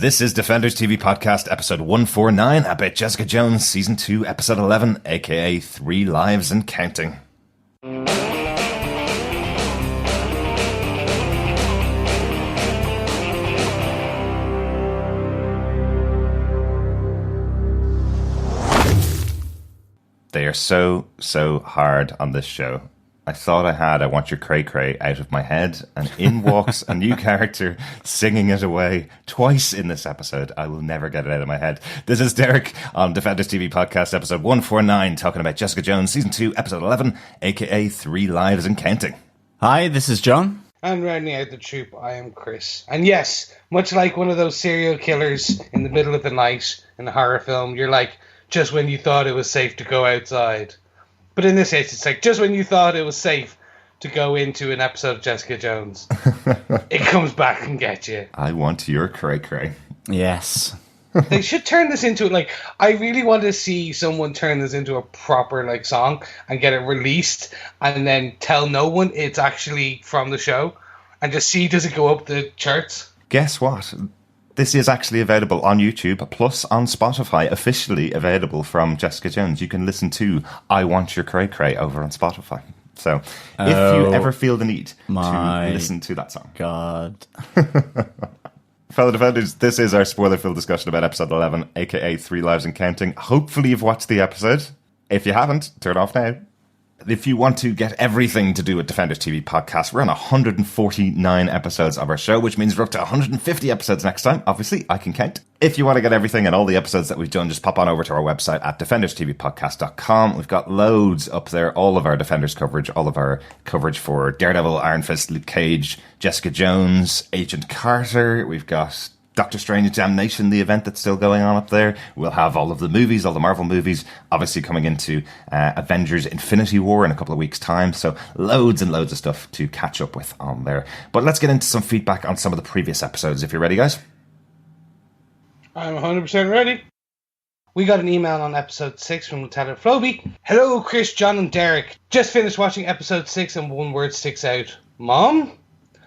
This is Defenders TV Podcast, episode 149, about Jessica Jones, season 2, episode 11, aka 3 Lives and Counting. They are so hard on this show. I thought I had I Want Your Cray Cray out of my head, and in walks a new character singing it away twice in this episode. I will never get it out of my head. This is Derek on Defenders TV Podcast, episode 149, talking about Jessica Jones, season 2, episode 11, aka 3 Lives and Counting. Hi, this is John. And rounding out the troop, I am Chris. And yes, much like one of those serial killers in the middle of the night in a horror film, you're like, just when you thought it was safe to go outside. But in this case, it's like, just when you thought it was safe to go into an episode of Jessica Jones, it comes back and gets you. I want your cray-cray. Yes. They should turn this into, like, I really want to see someone turn this into a proper, like, song and get it released and then tell no one it's actually from the show and just see, does it go up the charts? Guess what? This is actually available on YouTube, plus on Spotify, officially available from Jessica Jones. You can listen to I Want Your Cray Cray over on Spotify. So if you ever feel the need to listen to that song. God. Fellow Defenders, this is our spoiler-filled discussion about episode 11, aka 3 Lives and Counting. Hopefully you've watched the episode. If you haven't, turn off now. If you want to get everything to do with Defenders TV Podcast, we're on 149 episodes of our show, which means we're up to 150 episodes next time. Obviously, I can count. If you want to get everything and all the episodes that we've done, just pop on over to our website at defenderstvpodcast.com. We've got loads up there, all of our Defenders coverage, all of our coverage for Daredevil, Iron Fist, Luke Cage, Jessica Jones, Agent Carter. We've got Doctor Strange Damnation, the event that's still going on up there. We'll have all of the movies, all the Marvel movies, obviously coming into Avengers Infinity War in a couple of weeks' time. So loads and loads of stuff to catch up with on there. But let's get into some feedback on some of the previous episodes, if you're ready, guys. I'm 100% ready. We got an email on episode 6 from Lieutenant Floby. Hello, Chris, John, and Derek. Just finished watching episode 6 and one word sticks out. Mom?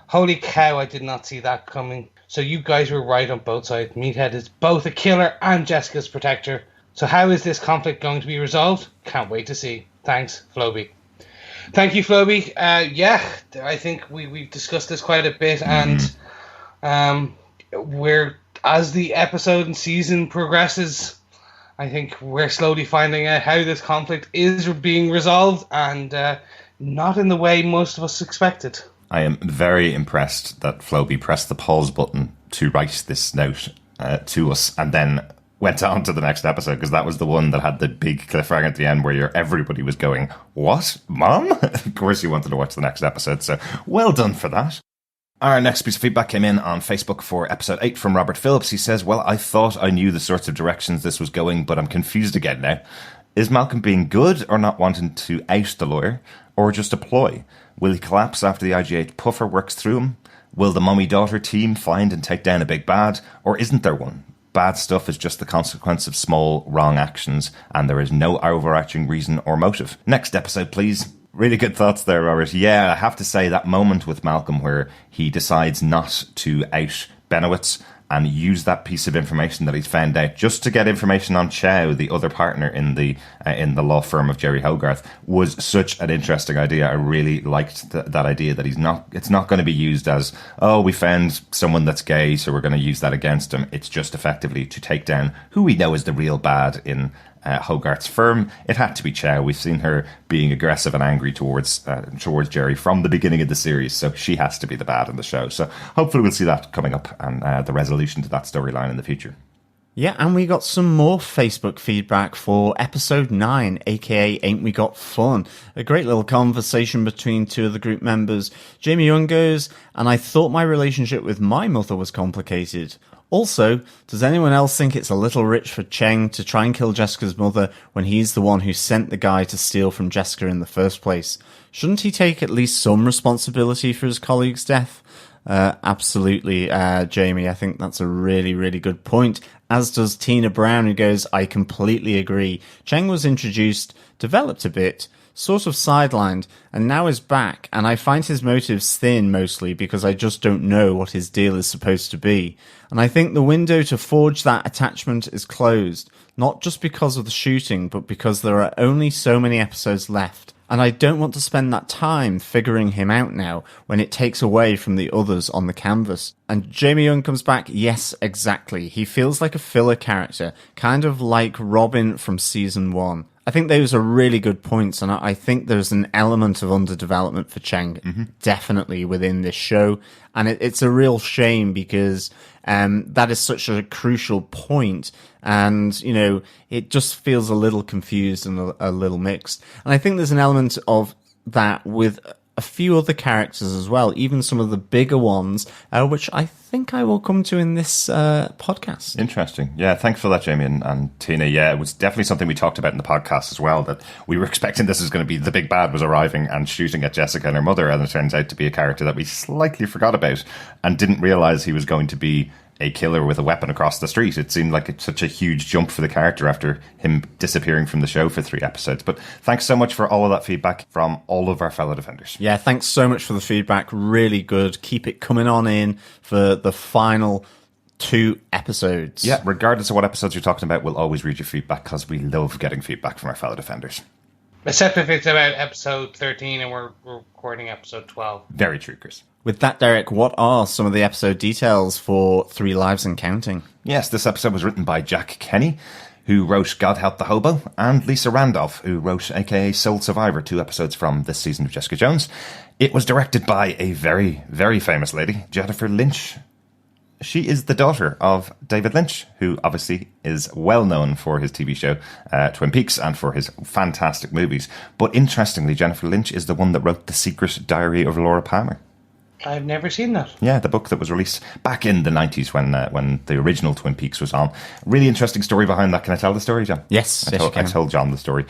Holy cow, I did not see that coming. So you guys were right on both sides. Meathead is both a killer and Jessica's protector. So how is this conflict going to be resolved? Can't wait to see. Thanks, Floby. Thank you, Floby. Yeah, I think we've discussed this quite a bit, and we're, as the episode and season progresses, I think we're slowly finding out how this conflict is being resolved, and not in the way most of us expected. I am very impressed that Floby pressed the pause button to write this note to us and then went on to the next episode, because that was the one that had the big cliffhanger at the end where everybody was going, what? Mom? Of course you wanted to watch the next episode, so well done for that. Our next piece of feedback came in on Facebook for episode 8 from Robert Phillips. He says, well, I thought I knew the sorts of directions this was going, but I'm confused again now. Is Malcolm being good or not wanting to oust the lawyer, or just a ploy? Will he collapse after the IG-8 puffer works through him? Will the mummy-daughter team find and take down a big bad? Or isn't there one? Bad stuff is just the consequence of small, wrong actions, and there is no overarching reason or motive. Next episode, please. Really good thoughts there, Robert. Yeah, I have to say, that moment with Malcolm where he decides not to out Benowitz and use that piece of information that he's found out just to get information on Chow, the other partner in the law firm of Jerry Hogarth, was such an interesting idea. I really liked that idea that it's not going to be used as, oh, we found someone that's gay, so we're going to use that against him. It's just effectively to take down who we know is the real bad in Hogarth's firm. It had to be Chow. We've seen her being aggressive and angry towards Jerry from the beginning of the series, so she has to be the bad in the show. So hopefully we'll see that coming up and the resolution to that storyline in the future. Yeah, and we got some more Facebook feedback for episode 9, aka Ain't We Got Fun? A great little conversation between two of the group members. Jamie Young goes, and I thought my relationship with my mother was complicated. Also, does anyone else think it's a little rich for Cheng to try and kill Jessica's mother when he's the one who sent the guy to steal from Jessica in the first place? Shouldn't he take at least some responsibility for his colleague's death? Absolutely, Jamie. I think that's a really, really good point. As does Tina Brown, who goes, I completely agree. Cheng was introduced, developed a bit, sort of sidelined, and now is back, and I find his motives thin mostly because I just don't know what his deal is supposed to be. And I think the window to forge that attachment is closed, not just because of the shooting, but because there are only so many episodes left. And I don't want to spend that time figuring him out now when it takes away from the others on the canvas. And Jamie Young comes back, yes, exactly. He feels like a filler character, kind of like Robin from season 1. I think those are really good points, and I think there's an element of underdevelopment for Cheng, definitely within this show. And it's a real shame because that is such a crucial point, and, you know, it just feels a little confused and a little mixed. And I think there's an element of that with a few other characters as well, even some of the bigger ones, which I think I will come to in this podcast. Interesting. Yeah, thanks for that, Jamie and Tina. Yeah, it was definitely something we talked about in the podcast as well, that we were expecting this was going to be the big bad was arriving and shooting at Jessica and her mother, and it turns out to be a character that we slightly forgot about and didn't realise he was going to be a killer with a weapon across the street. It seemed like it's such a huge jump for the character after him disappearing from the show for 3 episodes. But thanks so much for all of that feedback from all of our fellow defenders. Yeah, thanks so much for the feedback. Really good. Keep it coming on in for the final 2 episodes. Yeah, regardless of what episodes you're talking about, we'll always read your feedback because we love getting feedback from our fellow defenders. Except if it's about episode 13 and we're recording episode 12. Very true, Chris. With that, Derek, what are some of the episode details for 3 Lives and Counting? Yes, this episode was written by Jack Kenny, who wrote God Help the Hobo, and Lisa Randolph, who wrote aka Soul Survivor, 2 episodes from this season of Jessica Jones. It was directed by a very, very famous lady, Jennifer Lynch. She is the daughter of David Lynch, who obviously is well known for his TV show Twin Peaks and for his fantastic movies. But interestingly, Jennifer Lynch is the one that wrote The Secret Diary of Laura Palmer. I've never seen that. Yeah, the book that was released back in the 90s when the original Twin Peaks was on. Really interesting story behind that. Can I tell the story, John? Yes, I told John the story.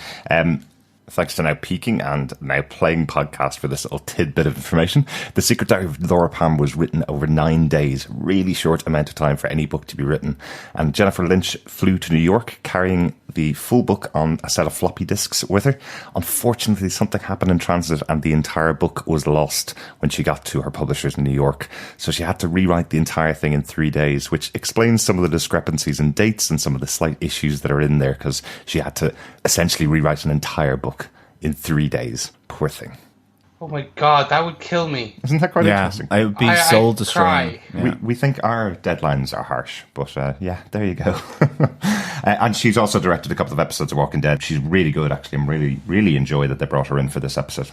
Thanks to Now Peaking and Now Playing podcast for this little tidbit of information. The Secret Diary of Laura Palmer was written over 9 days, really short amount of time for any book to be written. And Jennifer Lynch flew to New York carrying the full book on a set of floppy disks with her. Unfortunately, something happened in transit and the entire book was lost when she got to her publishers in New York. So she had to rewrite the entire thing in 3 days, which explains some of the discrepancies in dates and some of the slight issues that are in there, because she had to essentially rewrite an entire book in 3 days. Poor thing. Oh my god, that would kill me. Isn't that quite interesting? It would be soul destroying. Yeah. We think our deadlines are harsh, but yeah, there you go. And she's also directed a couple of episodes of Walking Dead. She's really good, actually. I'm really enjoy that they brought her in for this episode.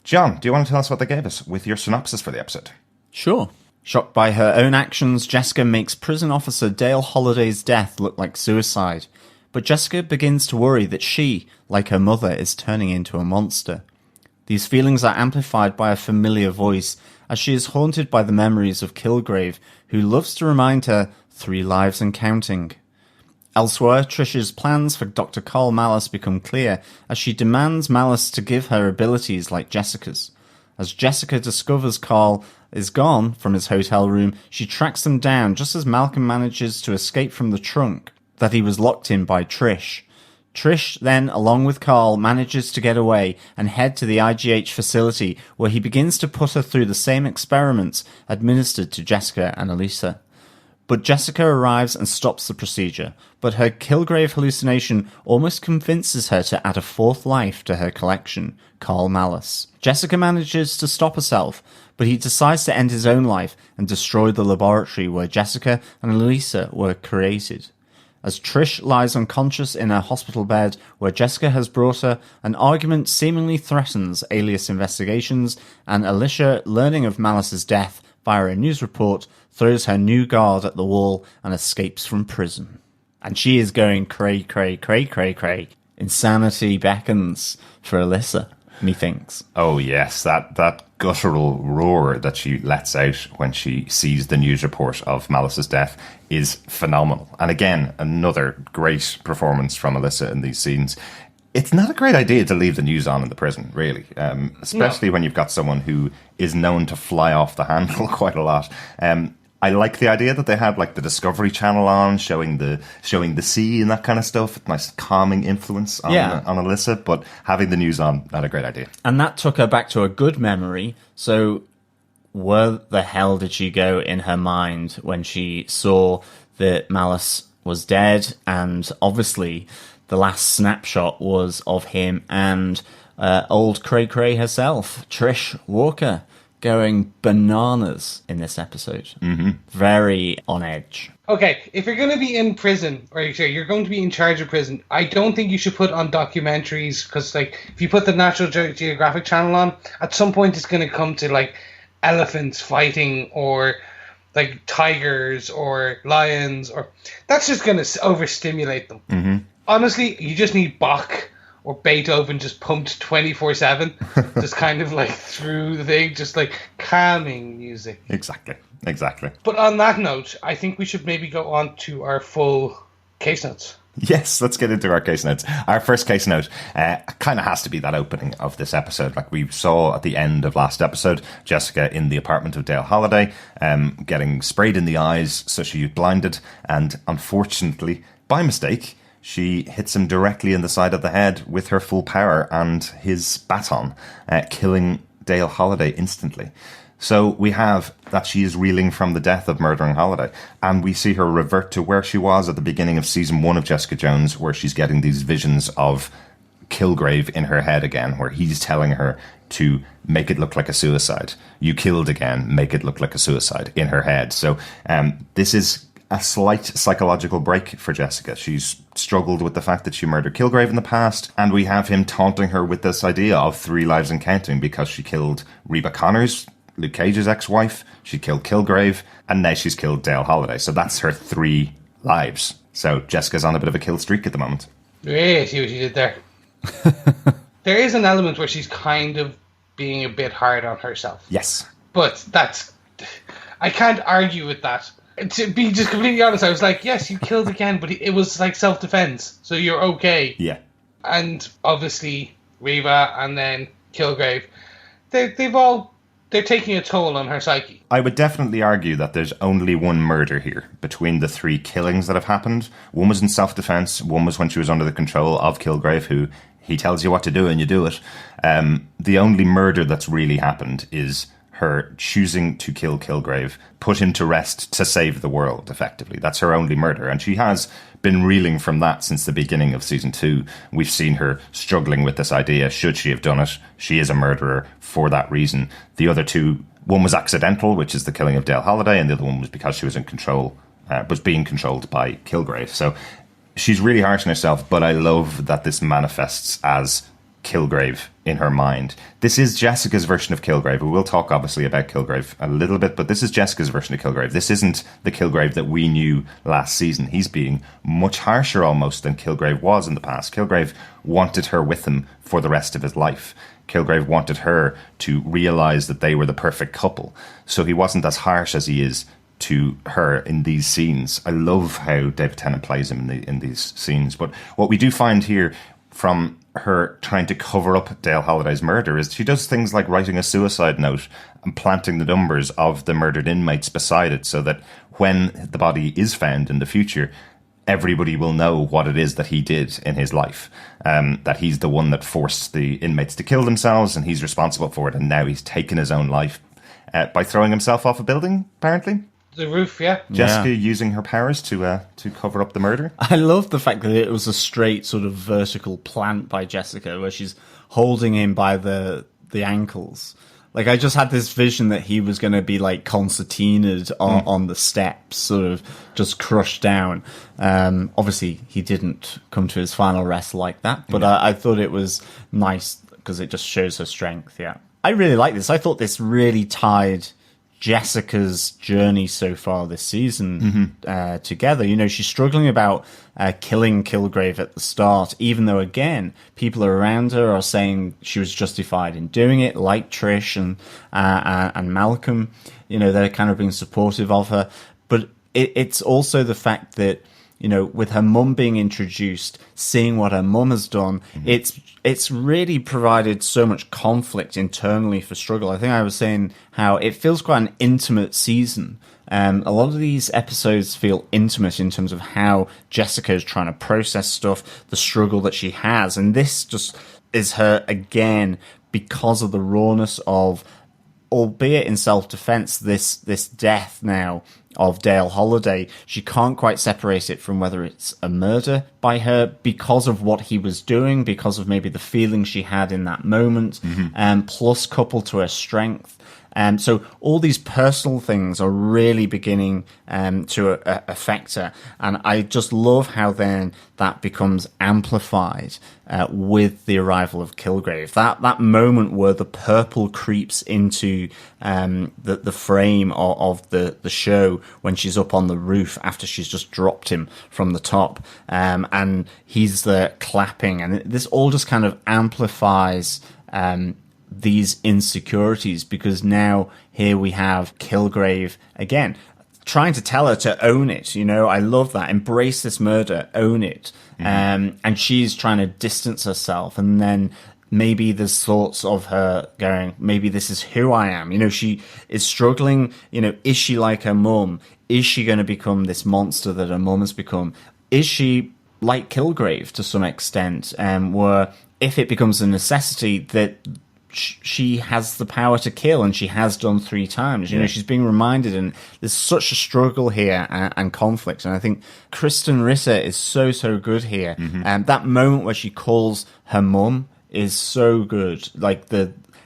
John, do you want to tell us what they gave us with your synopsis for the episode? Sure. Shocked by her own actions, Jessica makes prison officer Dale Holliday's death look like suicide. But Jessica begins to worry that she, like her mother, is turning into a monster. These feelings are amplified by a familiar voice, as she is haunted by the memories of Kilgrave, who loves to remind her 3 lives and counting. Elsewhere, Trish's plans for Dr. Carl Malice become clear, as she demands Malice to give her abilities like Jessica's. As Jessica discovers Carl is gone from his hotel room, she tracks them down just as Malcolm manages to escape from the trunk that he was locked in by Trish. Trish then, along with Carl, manages to get away and head to the IGH facility, where he begins to put her through the same experiments administered to Jessica and Elisa. But Jessica arrives and stops the procedure, but her Kilgrave hallucination almost convinces her to add a 4th life to her collection, Carl Malice. Jessica manages to stop herself, but he decides to end his own life and destroy the laboratory where Jessica and Elisa were created. As Trish lies unconscious in her hospital bed where Jessica has brought her, an argument seemingly threatens Alias investigations, and Alicia, learning of Malice's death via a news report, throws her new guard at the wall and escapes from prison. And she is going cray, cray, cray, cray, cray. Insanity beckons for Alyssa, methinks. Oh yes, that guttural roar that she lets out when she sees the news report of Malice's death is phenomenal. And again, another great performance from Alyssa in these scenes. It's not a great idea to leave the news on in the prison, really, especially when you've got someone who is known to fly off the handle quite a lot. I like the idea that they had like the Discovery Channel on, showing the sea and that kind of stuff. Nice calming influence on Alyssa, but having the news on, not a great idea. And that took her back to a good memory. So where the hell did she go in her mind when she saw that Malice was dead? And obviously the last snapshot was of him and old Cray Cray herself, Trish Walker, going bananas in this episode. Mm-hmm. Very on edge. Okay, if you're going to be in prison, or you're going to be in charge of prison, I don't think you should put on documentaries, because like if you put the National Geographic Channel on, at some point it's going to come to like elephants fighting, or like tigers or lions, or that's just going to overstimulate them. Mm-hmm. Honestly, you just need Bach or Beethoven just pumped 24/7, just kind of like through the thing, just like calming music. Exactly. But on that note, I think we should maybe go on to our full case notes. Yes, let's get into our case notes. Our first case note kind of has to be that opening of this episode. Like we saw at the end of last episode, Jessica in the apartment of Dale Holiday, getting sprayed in the eyes, so she blinded, and unfortunately, by mistake, she hits him directly in the side of the head with her full power and his baton, killing Dale Holiday instantly. So we have that she is reeling from the death of murdering Holiday, and we see her revert to where she was at the beginning of season 1 of Jessica Jones, where she's getting these visions of Kilgrave in her head again, where he's telling her to make it look like a suicide. You killed again, make it look like a suicide in her head. So this is a slight psychological break for Jessica. She's struggled with the fact that she murdered Kilgrave in the past, and we have him taunting her with this idea of 3 lives and counting because she killed Reba Connors, Luke Cage's ex-wife, she killed Kilgrave, and now she's killed Dale Holiday. So that's her 3 lives. So Jessica's on a bit of a kill streak at the moment. Yeah, see what she did there. There is an element where she's kind of being a bit hard on herself. Yes. But I can't argue with that. To be just completely honest, I was like, yes, you killed again, but it was like self-defense, so you're okay. Yeah. And obviously, Reba and then Kilgrave, they're taking a toll on her psyche. I would definitely argue that there's only one murder here between the 3 killings that have happened. One was in self-defense, one was when she was under the control of Kilgrave, who he tells you what to do and you do it. The only murder that's really happened is her choosing to kill Kilgrave, put him to rest to save the world, effectively. That's her only murder, and she has been reeling from that since the beginning of season 2. We've seen her struggling with this idea. Should she have done it? She is a murderer for that reason. The other 2, one was accidental, which is the killing of Dale Holiday, and the other one was because she was in control, was being controlled by Kilgrave. So she's really harsh on herself, but I love that this manifests as Kilgrave in her mind. This is Jessica's version of Kilgrave. We will talk obviously about Kilgrave a little bit, but this is Jessica's version of Kilgrave. This isn't the Kilgrave that we knew last season. He's being much harsher almost than Kilgrave was in the past. Kilgrave wanted her with him for the rest of his life. Kilgrave wanted her to realise that they were the perfect couple. So he wasn't as harsh as he is to her in these scenes. I love how David Tennant plays him in these scenes. But what we do find here from her trying to cover up Dale Holiday's murder is she does things like writing a suicide note and planting the numbers of the murdered inmates beside it, so that when the body is found in the future, everybody will know what it is that he did in his life, that he's the one that forced the inmates to kill themselves and he's responsible for it, and now he's taken his own life by throwing himself off a building, apparently. The roof, yeah. Jessica using her powers to cover up the murder. I love the fact that it was a straight sort of vertical plant by Jessica, where she's holding him by the ankles. Like, I just had this vision that he was going to be like concertinaed on the steps, sort of just crushed down. Obviously, he didn't come to his final rest like that, but I thought it was nice because it just shows her strength. Yeah, I really like this. I thought this really tied Jessica's journey so far this season together. You know, she's struggling about killing Kilgrave at the start, even though, again, people around her are saying she was justified in doing it, like Trish and Malcolm. You know, they're kind of being supportive of her. But it's also the fact that, you know, with her mum being introduced, seeing what her mum has done, it's really provided so much conflict internally for Struggle. I think I was saying how it feels quite an intimate season A lot of these episodes feel intimate in terms of how Jessica is trying to process stuff, the struggle that she has. And this just is her again, because of the rawness of, albeit in self-defense, this death now of Dale Holiday. She can't quite separate it from whether it's a murder by her because of what he was doing, because of maybe the feelings she had in that moment, plus coupled to her strength. So all these personal things are really beginning to affect her. And I just love how then that becomes amplified with the arrival of Kilgrave. That moment where the purple creeps into the frame of the show when she's up on the roof after she's just dropped him from the top. And he's there clapping. And this all just kind of amplifies these insecurities, because now here we have Kilgrave again trying to tell her to own it. I love that. Embrace this murder, own it. And she's trying to distance herself, and then maybe there's thoughts of her going, maybe this is who I am. She is struggling. Is she like her mum? Is she going to become this monster that her mum has become? Is she like Kilgrave to some extent, where if it becomes a necessity that she has the power to kill, and she has done 3 times. She's being reminded, and there's such a struggle here and conflict. And I think Kristen Ritter is so good here. And that moment where she calls her mum is so good. Like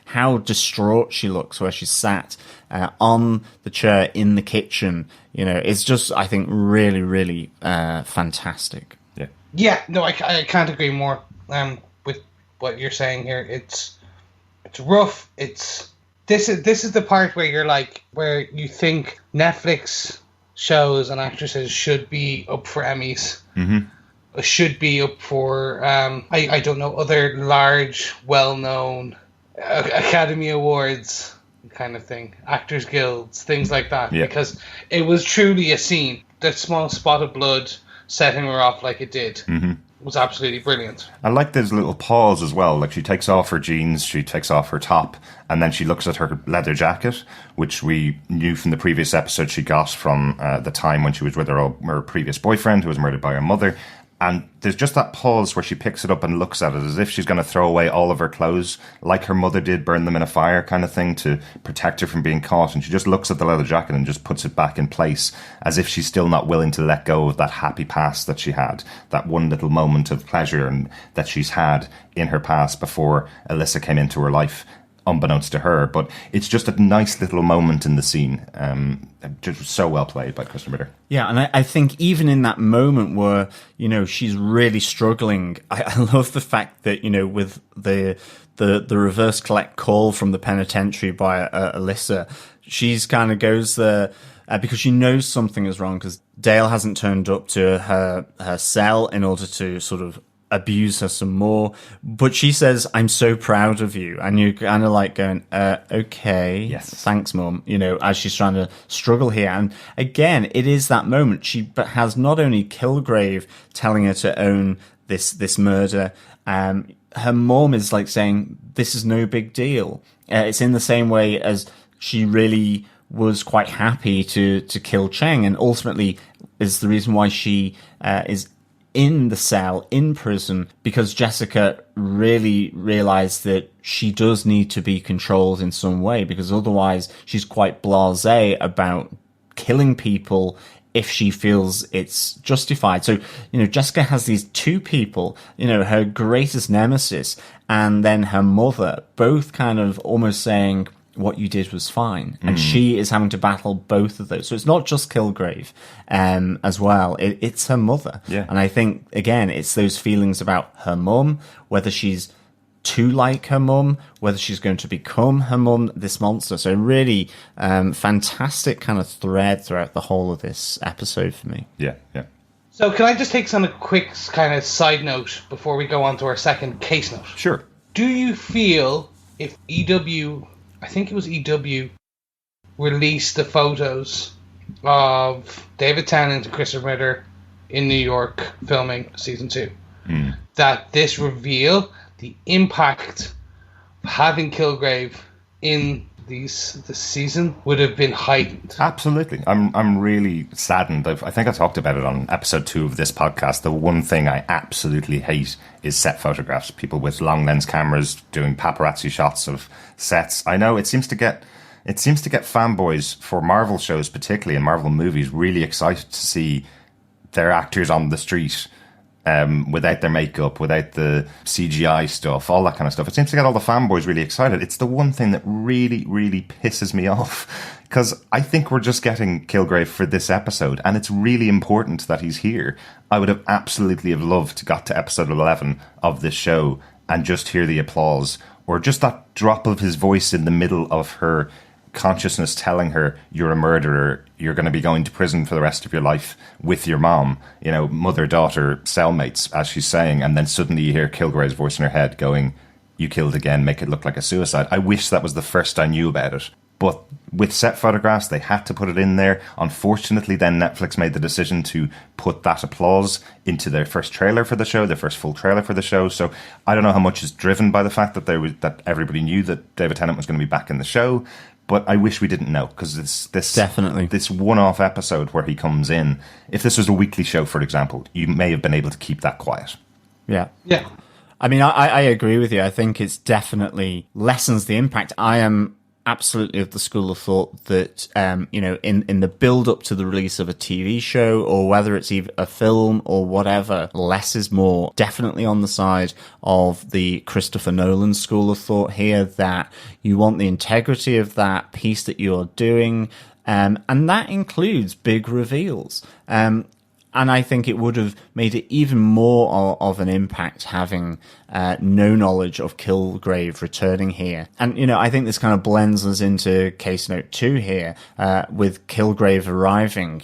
how distraught she looks where she's sat on the chair in the kitchen. It's just, I think, really, really fantastic. Yeah. No, I can't agree more with what you're saying here. It's rough. This is the part where you're like, where you think Netflix shows and actresses should be up for Emmys, should be up for I don't know, other large, well-known Academy Awards kind of thing, Actors Guilds, things like that, because it was truly a scene. That small spot of blood setting her off like it did. Was absolutely brilliant. I like this little pause as well. Like, she takes off her jeans, she takes off her top, and then she looks at her leather jacket, which we knew from the previous episode she got from the time when she was with her previous boyfriend who was murdered by her mother. And there's just that pause where she picks it up and looks at it as if she's going to throw away all of her clothes, like her mother did, burn them in a fire kind of thing to protect her from being caught. And she just looks at the leather jacket and just puts it back in place as if she's still not willing to let go of that happy past that she had, that one little moment of pleasure and that she's had in her past before Alyssa came into her life, unbeknownst to her. But it's just a nice little moment in the scene. Just so well played by Kristen Ritter. Yeah, and I think even in that moment where, she's really struggling, I love the fact that, with the reverse collect call from the penitentiary by Alyssa, she's kind of goes there because she knows something is wrong, because Dale hasn't turned up to her cell in order to sort of abuse her some more, but she says, "I'm so proud of you," and you're kind of like going, okay, yes, thanks, Mum, as she's trying to struggle here. And again, it is that moment. She has not only Kilgrave telling her to own this murder, her mum is like saying, this is no big deal. It's in the same way as she really was quite happy to kill Cheng, and ultimately is the reason why she is in the cell, in prison, because Jessica really realized that she does need to be controlled in some way, because otherwise she's quite blasé about killing people if she feels it's justified. So, Jessica has these 2 people, her greatest nemesis and then her mother, both kind of almost saying, what you did was fine. And she is having to battle both of those. So it's not just Kilgrave as well. It's her mother. Yeah. And I think, again, it's those feelings about her mum, whether she's too like her mum, whether she's going to become her mum, this monster. So really fantastic kind of thread throughout the whole of this episode for me. Yeah. So can I just take on a quick kind of side note before we go on to our second case note? Sure. Do you feel if EW... I think it was EW, released the photos of David Tennant and Kristen Ritter in New York filming season 2, that this reveal, the impact of having Kilgrave in this season would have been heightened. Absolutely. I'm really saddened. I think I talked about it on episode 2 of this podcast. The one thing I absolutely hate is set photographs. People with long lens cameras doing paparazzi shots of sets. I know it seems to get fanboys for Marvel shows, particularly in Marvel movies, really excited to see their actors on the street without their makeup, without the CGI stuff, all that kind of stuff. It seems to get all the fanboys really excited. It's the one thing that really, really pisses me off, because I think we're just getting Kilgrave for this episode, and it's really important that he's here. I would have absolutely have loved to got to episode 11 of this show and just hear the applause, or just that drop of his voice in the middle of her consciousness telling her, you're a murderer, you're going to be going to prison for the rest of your life with your mom, you know, mother-daughter cellmates, as she's saying, and then suddenly you hear Kilgrave's voice in her head going, you killed again, make it look like a suicide. I wish that was the first I knew about it. But with set photographs, they had to put it in there. Unfortunately, then Netflix made the decision to put that applause into their first trailer for the show, their first full trailer for the show. So I don't know how much is driven by the fact that that everybody knew that David Tennant was going to be back in the show. But I wish we didn't know, because this one-off episode where he comes in, if this was a weekly show, for example, you may have been able to keep that quiet. Yeah. Yeah. I mean, I agree with you. I think it's definitely lessens the impact. I am absolutely of the school of thought that, in the build-up to the release of a TV show, or whether it's even a film or whatever, less is more. Definitely on the side of the Christopher Nolan school of thought here, that you want the integrity of that piece that you're doing, and that includes big reveals. And I think it would have made it even more of an impact having no knowledge of Kilgrave returning here. And, I think this kind of blends us into case note 2 here, with Kilgrave arriving.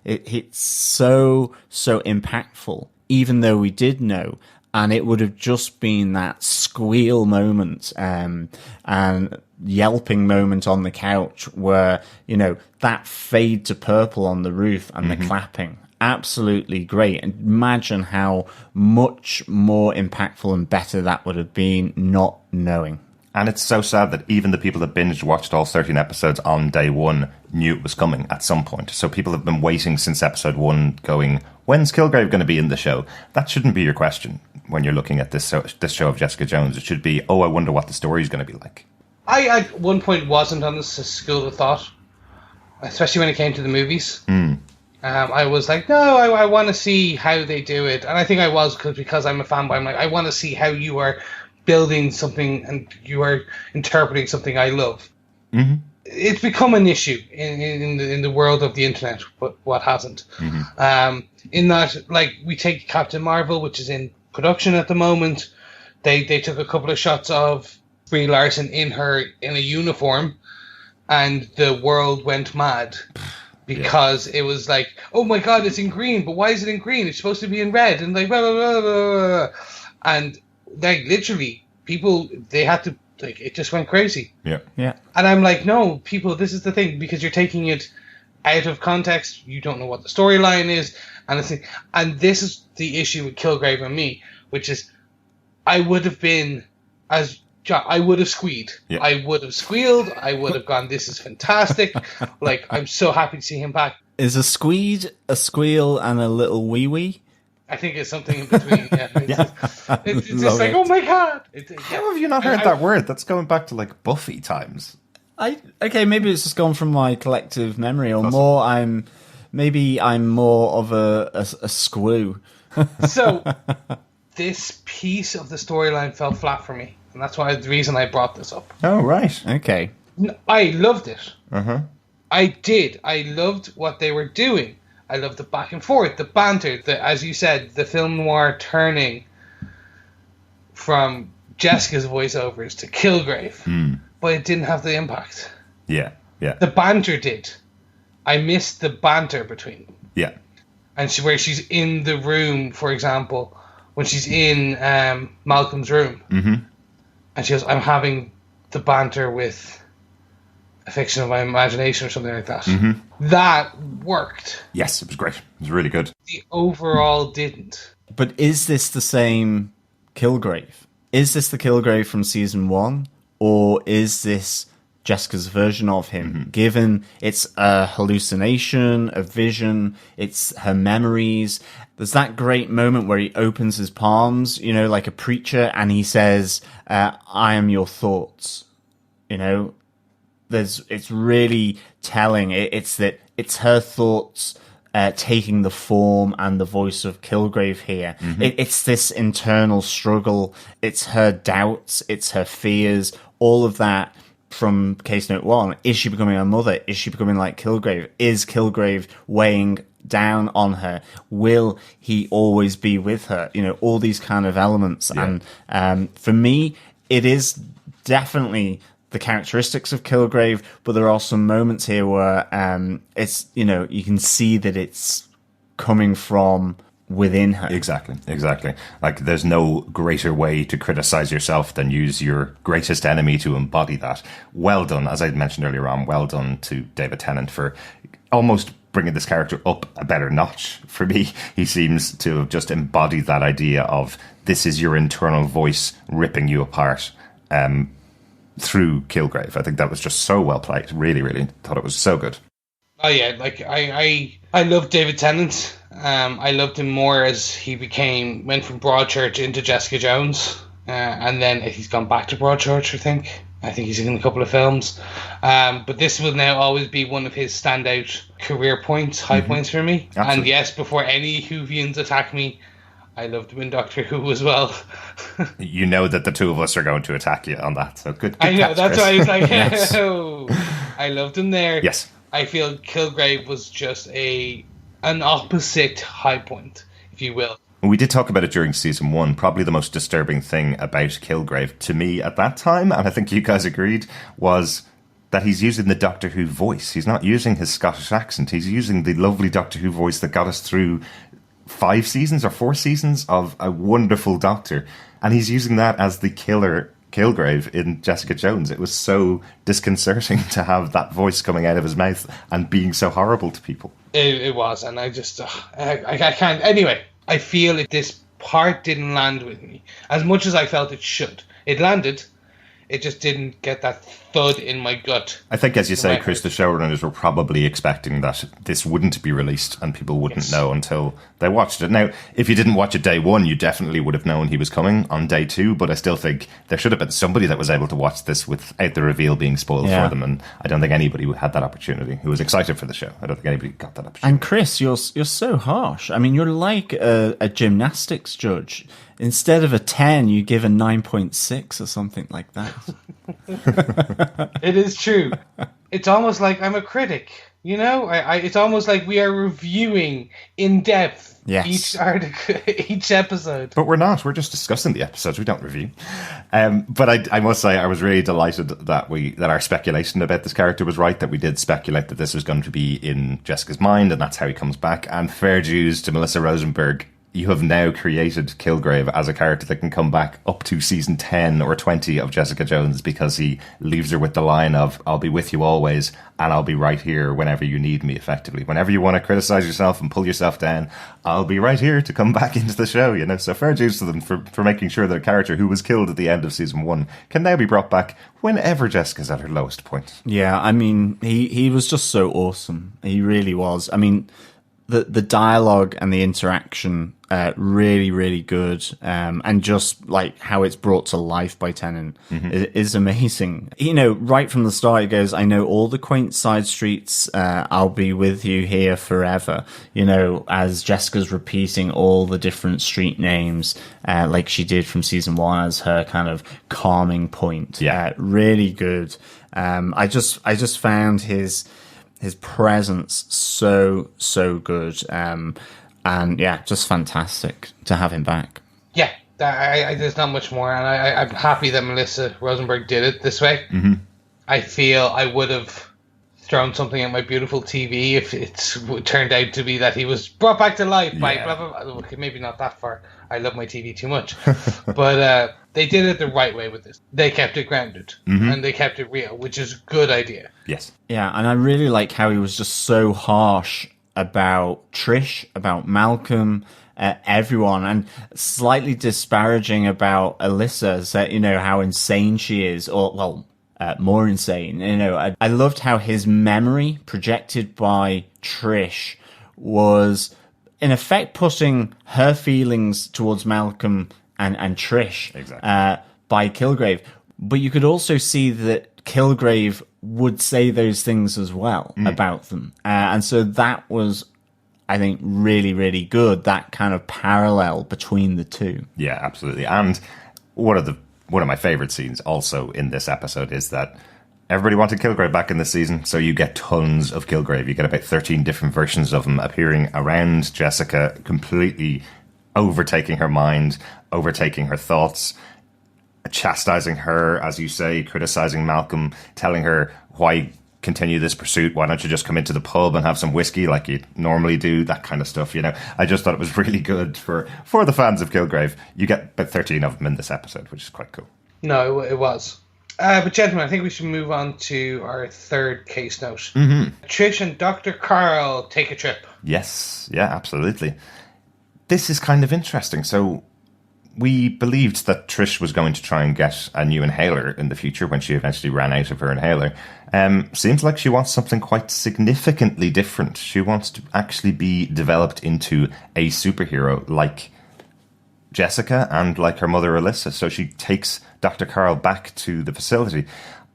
It's so impactful, even though we did know. And it would have just been that squeal moment and yelping moment on the couch where, that fade to purple on the roof and the clapping. Absolutely great. And imagine how much more impactful and better that would have been not knowing. And it's so sad that even the people that binge watched all 13 episodes on day 1 knew it was coming at some point. So people have been waiting since episode 1 going, when's Kilgrave going to be in the show? That shouldn't be your question when you're looking at this show of Jessica Jones. It should be, I wonder what the story is going to be like. I at one point wasn't on this school of thought, especially when it came to the movies. I was like, no, I want to see how they do it. And I think I was, because I'm a fanboy. I'm like, I want to see how you are building something and you are interpreting something I love. Mm-hmm. It's become an issue in the world of the internet, but what hasn't? Mm-hmm. In that, like, we take Captain Marvel, which is in production at the moment. They took a couple of shots of Brie Larson in a uniform, and the world went mad. Because it was like, oh my god, it's in green, but why is it in green? It's supposed to be in red, and like blah blah blah blah blah. And like literally, people, they had to, like, it just went crazy. Yeah. And I'm like, no, people, this is the thing, because you're taking it out of context. You don't know what the storyline is, and this is the issue with Kilgrave and me, which is, I would have been as. I would have squealed. Yeah. I would have squealed. I would have gone, this is fantastic. Like, I'm so happy to see him back. Is a squeed, a squeal, and a little wee-wee? I think it's something in between. Yeah. It's just like, oh my god. How have you not heard that word? That's going back to, like, Buffy times. Okay, maybe it's just gone from my collective memory, or more I'm more of a squoo. So, this piece of the storyline fell flat for me. And that's the reason I brought this up. Oh, right. Okay. I loved it. Uh-huh. I did. I loved what they were doing. I loved the back and forth, the banter, as you said, the film noir turning from Jessica's voiceovers to Kilgrave. But it didn't have the impact. Yeah. The banter did. I missed the banter between them. Yeah. And where she's in the room, for example, when she's in Malcolm's room. Mm-hmm. And she goes, I'm having the banter with a fiction of my imagination or something like that. Mm-hmm. That worked. Yes, it was great. It was really good. The overall didn't. But is this the same Kilgrave? Is this the Kilgrave from season 1? Or is this Jessica's version of him, given it's a hallucination, a vision, it's her memories. There's that great moment where he opens his palms, you know, like a preacher, and he says, I am your thoughts. You know, it's really telling. It's her thoughts taking the form and the voice of Kilgrave here. It's this internal struggle. It's her doubts. It's her fears. All of that from Case Note 1. Is she becoming her mother? Is she becoming like Kilgrave? Is Kilgrave weighing down on her? Will he always be with her? You know, all these kind of elements. Yeah. And for me, it is definitely the characteristics of Kilgrave, but there are some moments here where it's, you know, you can see that it's coming from within her. Exactly. Like, there's no greater way to criticize yourself than use your greatest enemy to embody that. Well done, as I mentioned earlier on, well done to David Tennant for almost bringing this character up a better notch. For me, he seems to have just embodied that idea of this is your internal voice ripping you apart through Kilgrave. I think that was just so well played. Really thought it was so good. Oh yeah, like I love David Tennant. I loved him more as he went from Broadchurch into Jessica Jones, and then he's gone back to Broadchurch. I think he's in a couple of films, but this will now always be one of his standout career points, high points for me. Absolutely. And yes, before any Whovians attack me, I loved him in Doctor Who as well. You know that the two of us are going to attack you on that, so good I know, catch, that's Chris. why I was like, Yes. oh, I loved him there. Yes. I feel Kilgrave was just an opposite high point, if you will. We did talk about it during season 1. Probably the most disturbing thing about Kilgrave to me at that time, and I think you guys agreed, was that he's using the Doctor Who voice. He's not using his Scottish accent. He's using the lovely Doctor Who voice that got us through 5 seasons or 4 seasons of a wonderful Doctor. And he's using that as the killer Kilgrave in Jessica Jones. It was so disconcerting to have that voice coming out of his mouth and being so horrible to people. It was, and I just, I can't. Anyway, I feel that this part didn't land with me as much as I felt it should. It landed. It just didn't get that thud in my gut. I think, as you say, Chris, the showrunners were probably expecting that this wouldn't be released and people wouldn't know until they watched it. Now, if you didn't watch it day 1, you definitely would have known he was coming on day 2, but I still think there should have been somebody that was able to watch this without the reveal being spoiled for them, and I don't think anybody had that opportunity who was excited for the show. I don't think anybody got that opportunity. And Chris, you're so harsh. I mean, you're like a gymnastics judge. Instead of a 10, you give a 9.6 or something like that. It is true. It's almost like I'm a critic, you know? It's almost like we are reviewing in depth each article, each episode. But we're not. We're just discussing the episodes. We don't review. But I must say, I was really delighted that our speculation about this character was right, that we did speculate that this was going to be in Jessica's mind, and that's how he comes back. And fair dues to Melissa Rosenberg. You have now created Kilgrave as a character that can come back up to season 10 or 20 of Jessica Jones, because he leaves her with the line of, I'll be with you always, and I'll be right here whenever you need me, effectively. Whenever you want to criticize yourself and pull yourself down, I'll be right here to come back into the show, you know? So fair dues to them for making sure that a character who was killed at the end of season 1 can now be brought back whenever Jessica's at her lowest point. Yeah, I mean, he was just so awesome. He really was. I mean, the dialogue and the interaction, really, really good. And just like how it's brought to life by Tennant is amazing. You know, right from the start, it goes, I know all the quaint side streets. I'll be with you here forever. You know, as Jessica's repeating all the different street names, like she did from season 1 as her kind of calming point. Yeah. Really good. I just found his presence so good, and yeah, just fantastic to have him back. Yeah, there's not much more, and I'm happy that Melissa Rosenberg did it this way. I feel I would have thrown something at my beautiful TV if it turned out to be that he was brought back to life by blah blah blah. Okay, maybe not that far. I love my TV too much, but they did it the right way with this. They kept it grounded and they kept it real, which is a good idea. Yes. Yeah, and I really like how he was just so harsh about Trish, about Malcolm, everyone, and slightly disparaging about Alyssa, so, you know, how insane she is, or, well, more insane. You know, I loved how his memory projected by Trish was in effect putting her feelings towards Malcolm and Trish by Kilgrave. But you could also see that Kilgrave would say those things as well about them. And so that was, I think, really, really good, that kind of parallel between the two. Yeah, absolutely. And one of my favorite scenes also in this episode is that everybody wanted Kilgrave back in this season, so you get tons of Kilgrave. You get about 13 different versions of him appearing around Jessica, completely overtaking her mind, overtaking her thoughts, chastising her, as you say, criticizing Malcolm, telling her, why continue this pursuit? Why don't you just come into the pub and have some whiskey like you normally do? That kind of stuff, you know. I just thought it was really good for the fans of Kilgrave. You get about 13 of them in this episode, which is quite cool. No, it was. But gentlemen, I think we should move on to our third case note. Trish and Dr. Carl take a trip. Yes, yeah, absolutely. This is kind of interesting. So we believed that Trish was going to try and get a new inhaler in the future when she eventually ran out of her inhaler. Seems like she wants something quite significantly different. She wants to actually be developed into a superhero like Jessica and like her mother Alyssa. So she takes Dr. Carl back to the facility.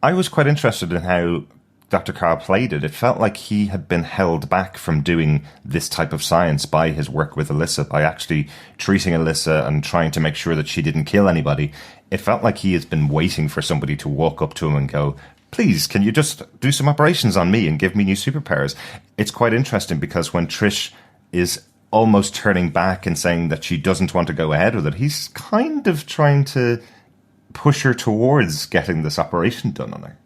I was quite interested in how Dr. Carl played it. It felt like he had been held back from doing this type of science by his work with Alyssa, by actually treating Alyssa and trying to make sure that she didn't kill anybody. It felt like he has been waiting for somebody to walk up to him and go, please, can you just do some operations on me and give me new superpowers? It's quite interesting because when Trish is almost turning back and saying that she doesn't want to go ahead with it, he's kind of trying to push her towards getting this operation done on her.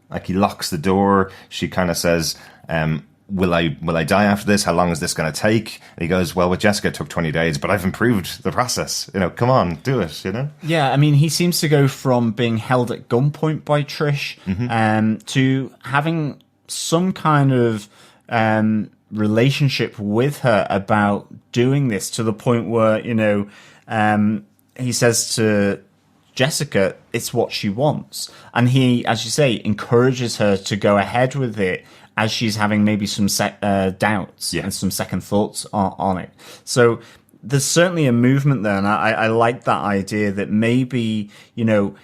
Like, he locks the door. She kind of says, will I die after this? How long is this going to take? And he goes, well, with Jessica it took 20 days, but I've improved the process. You know, come on, do it, you know? Yeah, I mean, he seems to go from being held at gunpoint by Trish to having some kind of relationship with her about doing this, to the point where, you know, he says to Jessica, it's what she wants. And he, as you say, encourages her to go ahead with it as she's having maybe some doubts and some second thoughts on it. So there's certainly a movement there. And I like that idea that maybe, you know,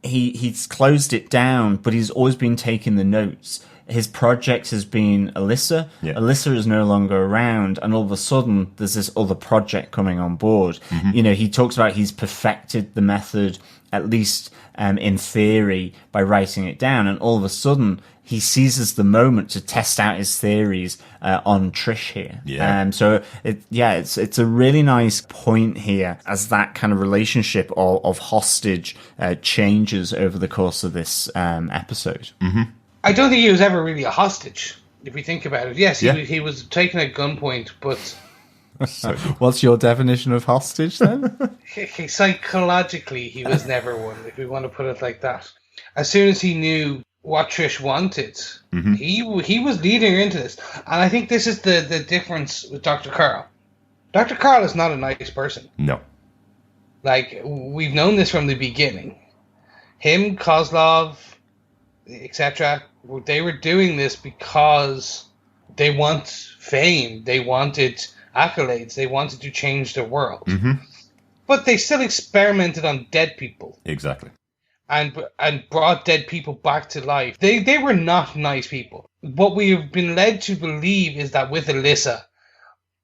he's closed it down, but he's always been taking the notes. His project has been Alyssa. Yeah. Alyssa is no longer around, and all of a sudden there's this other project coming on board. You know, he talks about he's perfected the method, at least in theory, by writing it down, and all of a sudden he seizes the moment to test out his theories on Trish here. Yeah. So it's a really nice point here as that kind of relationship of hostage changes over the course of this episode. I don't think he was ever really a hostage, if we think about it. Yes, he was taken at gunpoint, but... What's your definition of hostage, then? Psychologically, he was never one, if we want to put it like that. As soon as he knew what Trish wanted, he was leading her into this. And I think this is the difference with Dr. Carl. Dr. Carl is not a nice person. No. Like, we've known this from the beginning. Him, Kozlov, etc., they were doing this because they want fame, they wanted accolades, they wanted to change the world. But they still experimented on dead people. Exactly. And brought dead people back to life. They were not nice people. What we have been led to believe is that with Alyssa,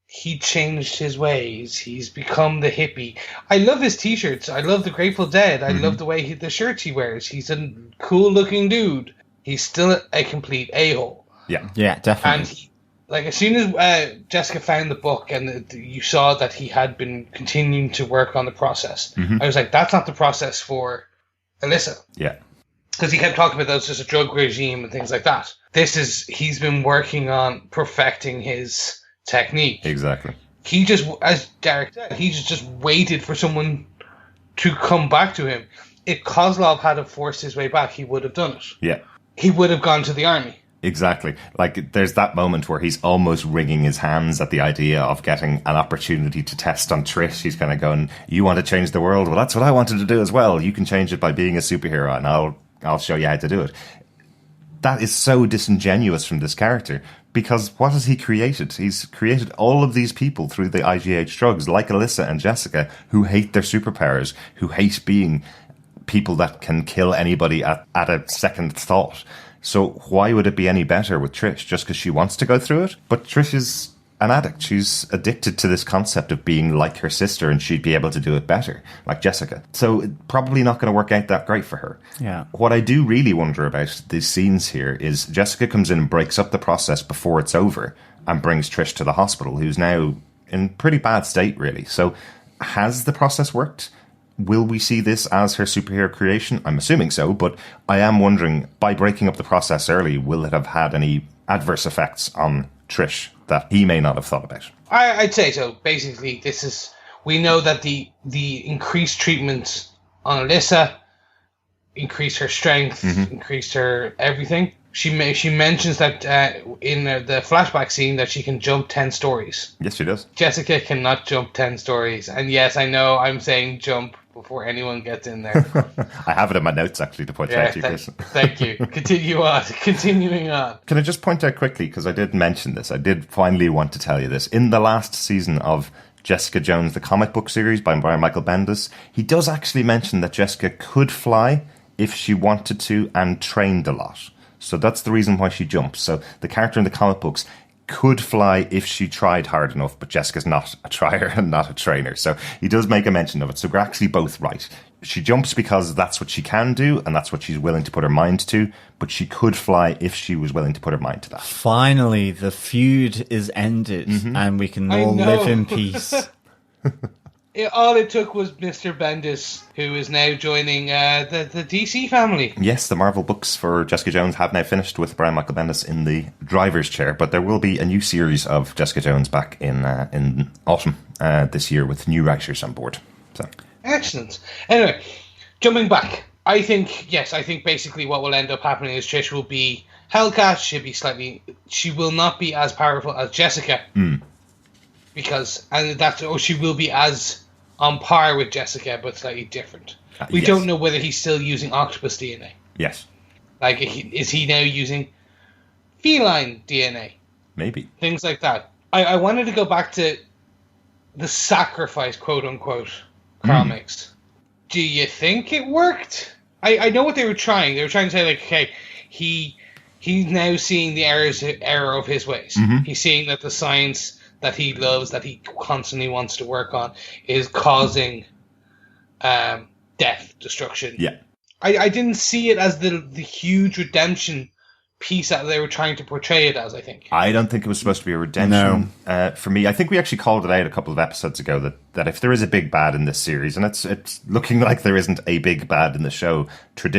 he changed his ways. He's become the hippie. I love his t-shirts. I love the Grateful Dead. I love the way the shirts he wears. He's a cool-looking dude. He's still a complete a-hole. Yeah, definitely. And as soon as Jessica found the book and you saw that he had been continuing to work on the process, I was like, that's not the process for Alyssa. Yeah. Because he kept talking about that was just a drug regime and things like that. He's been working on perfecting his technique. Exactly. He just, as Derek said, he just waited for someone to come back to him. If Kozlov had forced his way back, he would have done it. Yeah. He would have gone to the army. Exactly. Like, there's that moment where he's almost wringing his hands at the idea of getting an opportunity to test on Trish. He's kind of going, you want to change the world? Well, that's what I wanted to do as well. You can change it by being a superhero, and I'll I'll show you how to do it. That is so disingenuous from this character, because what has he created? He's created all of these people through the IGH drugs, like Alyssa and Jessica, who hate their superpowers, who hate being people that can kill anybody at a second thought. So why would it be any better with Trish, just because she wants to go through it? But Trish is an addict. She's addicted to this concept of being like her sister, and she'd be able to do it better, like Jessica. So probably not going to work out that great for her. Yeah. What I do really wonder about these scenes here is Jessica comes in and breaks up the process before it's over and brings Trish to the hospital, who's now in pretty bad state, really. So has the process worked? Will we see this as her superhero creation? I'm assuming so, but I am wondering, by breaking up the process early, will it have had any adverse effects on Trish that he may not have thought about? I'd say so. Basically, we know that the increased treatment on Alyssa increased her strength, increased her everything. She mentions that in the flashback scene that she can jump 10 stories. Yes, she does. Jessica cannot jump 10 stories. And yes, I know I'm saying jump before anyone gets in there. I have it in my notes, actually, to point out to you, Chris. Thank you. Continuing on. Can I just point out quickly, because I did mention this, I did finally want to tell you this. In the last season of Jessica Jones, the comic book series by Brian Michael Bendis, he does actually mention that Jessica could fly if she wanted to and trained a lot. So that's the reason why she jumps. So the character in the comic books could fly if she tried hard enough, but Jessica's not a trier and not a trainer. So he does make a mention of it. So we're actually both right. She jumps because that's what she can do, and that's what she's willing to put her mind to, but she could fly if she was willing to put her mind to that. Finally, the feud is ended, and we can all live in peace. All it took was Mr. Bendis, who is now joining the DC family. Yes, the Marvel books for Jessica Jones have now finished with Brian Michael Bendis in the driver's chair, but there will be a new series of Jessica Jones back in autumn this year with new writers on board. So excellent. Anyway, jumping back, I think basically what will end up happening is Trish will be Hellcat. She will not be as powerful as Jessica. She will be as on par with Jessica, but slightly different. We don't know whether he's still using octopus DNA. Yes. Like, is he now using feline DNA? Maybe. Things like that. I wanted to go back to the sacrifice, quote unquote, Carl makes. Do you think it worked? I know what they were trying. They were trying to say, like, okay, he's now seeing the error of his ways. He's seeing that the science that he loves, that he constantly wants to work on, is causing death, destruction. Yeah. I didn't see it as the huge redemption piece that they were trying to portray it as, I think. I don't think it was supposed to be a redemption. For me, I think we actually called it out a couple of episodes ago that if there is a big bad in this series, and it's looking like there isn't a big bad in the show,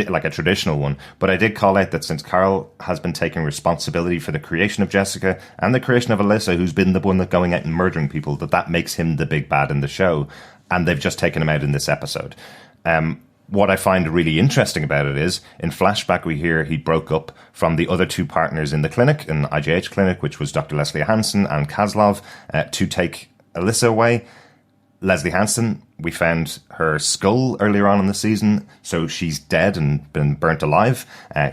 like a traditional one, but I did call out that since Carl has been taking responsibility for the creation of Jessica and the creation of Alyssa, who's been the one that's going out and murdering people, that makes him the big bad in the show, and they've just taken him out in this episode. What I find really interesting about it is, in flashback, we hear he broke up from the other two partners in the clinic, in the IGH clinic, which was Dr. Leslie Hansen and Kozlov, to take Alyssa away. Leslie Hansen, we found her skull earlier on in the season, so she's dead and been burnt alive,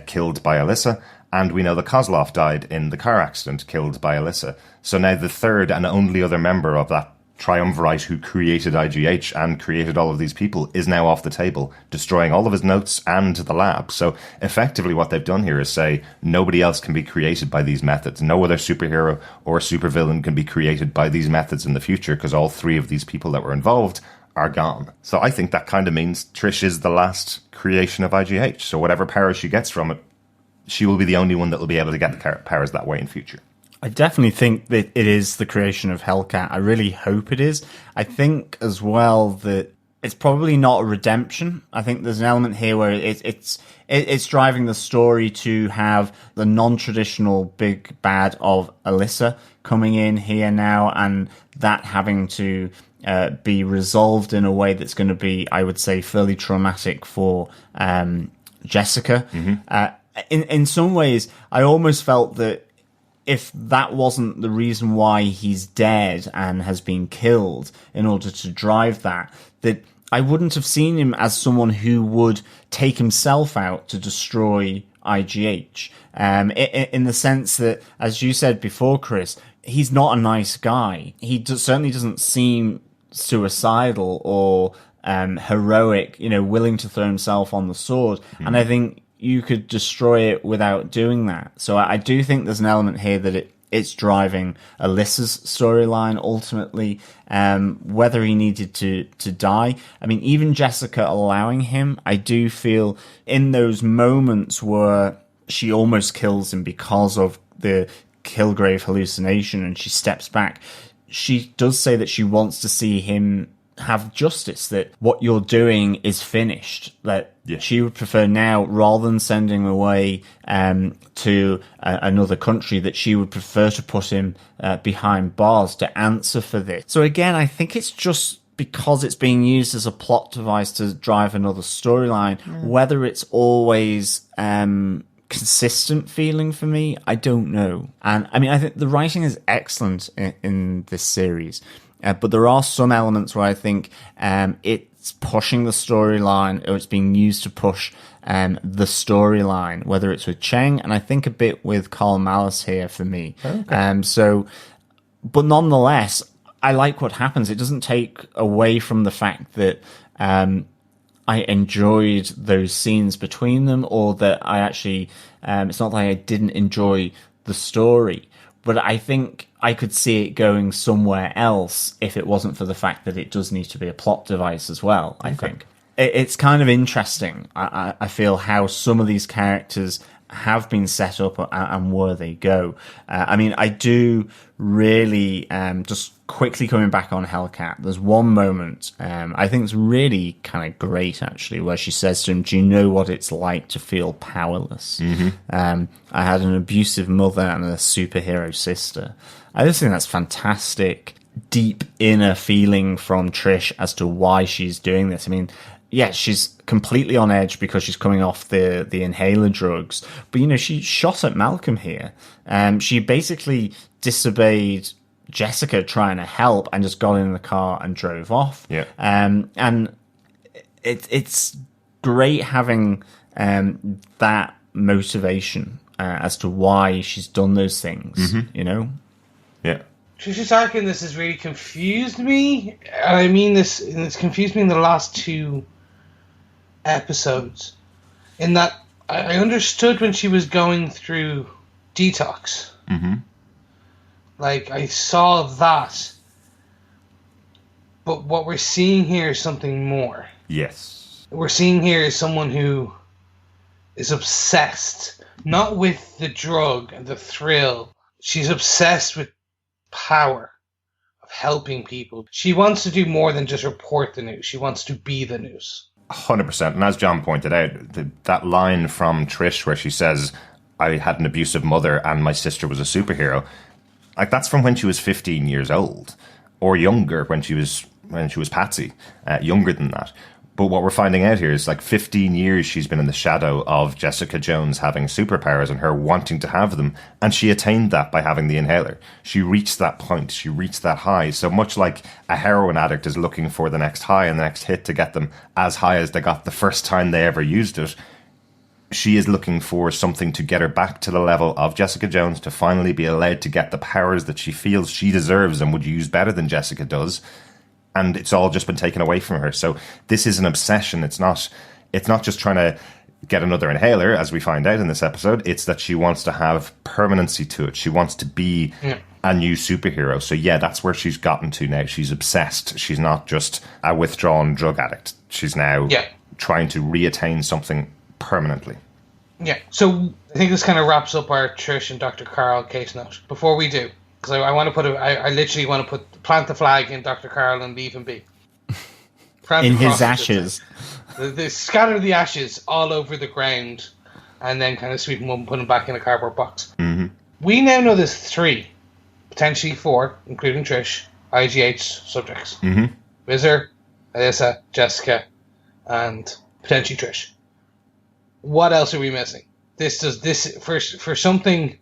killed by Alyssa. And we know that Kozlov died in the car accident, killed by Alyssa. So now the third and only other member of that triumvirate who created IGH and created all of these people is now off the table, destroying all of his notes and the lab. So effectively what they've done here is say nobody else can be created by these methods. No other superhero or supervillain can be created by these methods in the future, because all three of these people that were involved are gone. So I think that kind of means Trish is the last creation of IGH. So whatever power she gets from it, she will be the only one that will be able to get the powers that way in future. I definitely think that it is the creation of Hellcat. I really hope it is. I think as well that it's probably not a redemption. I think there's an element here where it's driving the story to have the non-traditional big bad of Alyssa coming in here now, and that having to be resolved in a way that's going to be, I would say, fairly traumatic for Jessica. In some ways, I almost felt that if that wasn't the reason why he's dead and has been killed in order to drive that I wouldn't have seen him as someone who would take himself out to destroy IGH. In the sense that, as you said before, Chris, he's not a nice guy. He certainly doesn't seem suicidal or heroic, willing to throw himself on the sword. Mm. And I think you could destroy it without doing that. So I do think there's an element here that it's driving Alyssa's storyline ultimately, whether he needed to die. I mean, even Jessica allowing him, I do feel in those moments where she almost kills him because of the Kilgrave hallucination and she steps back, she does say that she wants to see him have justice, that what you're doing is finished, that she would prefer now, rather than sending him away to another country, that she would prefer to put him behind bars to answer for this. So again, I think it's just because it's being used as a plot device to drive another storyline. Whether it's always consistent feeling for me, I don't know. And I mean, I think the writing is excellent in this series. But there are some elements where I think it's pushing the storyline, or it's being used to push the storyline, whether it's with Cheng, and I think a bit with Carl Malice here for me. Okay. But nonetheless, I like what happens. It doesn't take away from the fact that I enjoyed those scenes between them, or that I actually, it's not like I didn't enjoy the story. But I think I could see it going somewhere else if it wasn't for the fact that it does need to be a plot device as well, I think. It's kind of interesting, I feel, how some of these characters have been set up and where they go. I mean, I do really, just quickly coming back on Hellcat, there's one moment I think it's really kind of great, actually, where she says to him, "Do you know what it's like to feel powerless?" Mm-hmm. I had an abusive mother and a superhero sister. I just think that's fantastic, deep inner feeling from Trish as to why she's doing this. I mean, yeah, she's completely on edge because she's coming off the inhaler drugs. But, she shot at Malcolm here. She basically disobeyed Jessica trying to help and just got in the car and drove off. Yeah. And it's great having that motivation as to why she's done those things, Yeah. Trish's arc in this has really confused me. And I mean this, and it's confused me in the last two episodes. In that I understood when she was going through detox. Mm-hmm. Like, I saw that. But what we're seeing here is something more. Yes. What we're seeing here is someone who is obsessed, not with the drug and the thrill. She's obsessed with power, of helping people. She wants to do more than just report the news. She wants to be the news. 100%. And as John pointed out, that line from Trish where she says, "I had an abusive mother and my sister was a superhero," like, that's from when she was 15 years old, or younger when she was Patsy, younger than that. But what we're finding out here is, like, 15 years she's been in the shadow of Jessica Jones having superpowers and her wanting to have them. And she attained that by having the inhaler. She reached that point. She reached that high. So much like a heroin addict is looking for the next high and the next hit to get them as high as they got the first time they ever used it, she is looking for something to get her back to the level of Jessica Jones, to finally be allowed to get the powers that she feels she deserves and would use better than Jessica does. And it's all just been taken away from her. So this is an obsession. It's not just trying to get another inhaler, as we find out in this episode. It's that she wants to have permanency to it. She wants to be a new superhero. So yeah, that's where she's gotten to now. She's obsessed. She's not just a withdrawn drug addict. She's now trying to reattain something permanently. Yeah. So I think this kind of wraps up our Trish and Dr. Carl case note. Before we do, because I want to put I literally want to plant the flag in Dr. Carl and leave him be. In his ashes. They scatter the ashes all over the ground and then kind of sweep them up and put them back in a cardboard box. Mm-hmm. We now know there's 3, potentially 4, including Trish, IGH subjects. Mm-hmm. Whizzer, Alyssa, Jessica, and potentially Trish. What else are we missing? This for something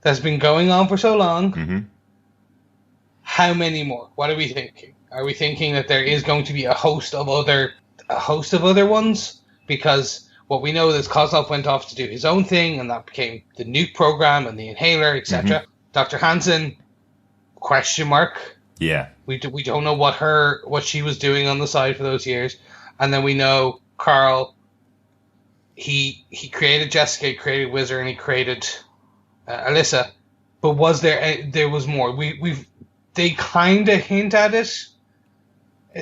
that's been going on for so long. Mm-hmm. How many more? What are we thinking? Are we thinking that there is going to be a host of other ones? Because what we know is Kozlov went off to do his own thing, and that became the nuke program and the inhaler, etc. Dr. Hansen, question mark. Yeah. We don't know what she was doing on the side for those years. And then we know Carl, he created Jessica, he created Whizzer, and he created Alyssa. But was there was more? They kind of hint at it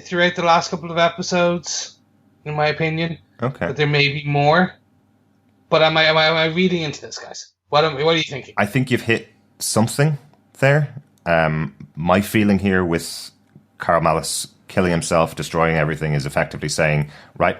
throughout the last couple of episodes, in my opinion. Okay. But there may be more. But am I reading into this, guys? What are you thinking? I think you've hit something there. My feeling here with Carl Mallis killing himself, destroying everything, is effectively saying, right,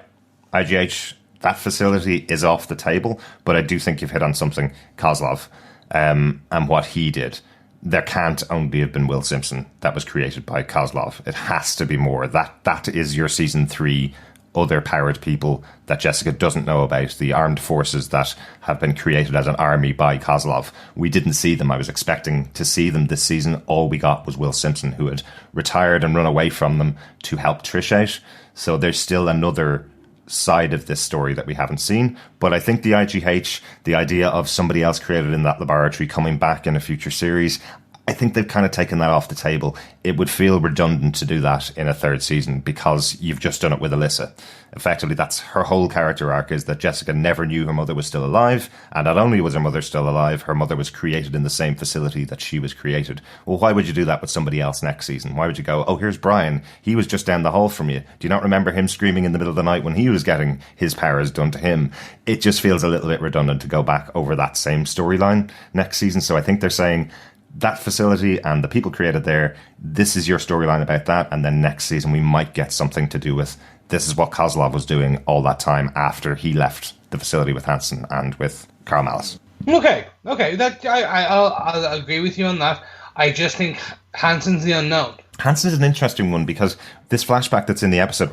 IGH, that facility is off the table, but I do think you've hit on something, Kozlov, and what he did. There can't only have been Will Simpson that was created by Kozlov. It has to be more. That is your season 3 other powered people that Jessica doesn't know about, the armed forces that have been created as an army by Kozlov. We didn't see them. I was expecting to see them this season. All we got was Will Simpson, who had retired and run away from them to help Trish out. So there's still another side of this story that we haven't seen. But I think the IGH, the idea of somebody else created in that laboratory coming back in a future series, I think they've kind of taken that off the table. It would feel redundant to do that in a third season because you've just done it with Alyssa. Effectively, that's her whole character arc, is that Jessica never knew her mother was still alive, and not only was her mother still alive, her mother was created in the same facility that she was created. Well, why would you do that with somebody else next season? Why would you go, oh, here's Brian, he was just down the hall from you. Do you not remember him screaming in the middle of the night when he was getting his powers done to him? It just feels a little bit redundant to go back over that same storyline next season. So I think they're saying, that facility and the people created there, this is your storyline about that, and then next season we might get something to do with this is what Kozlov was doing all that time after he left the facility with Hansen and with Carl Mallis. Okay, that I'll agree with you on that. I just think Hansen's the unknown. Hansen is an interesting one because this flashback that's in the episode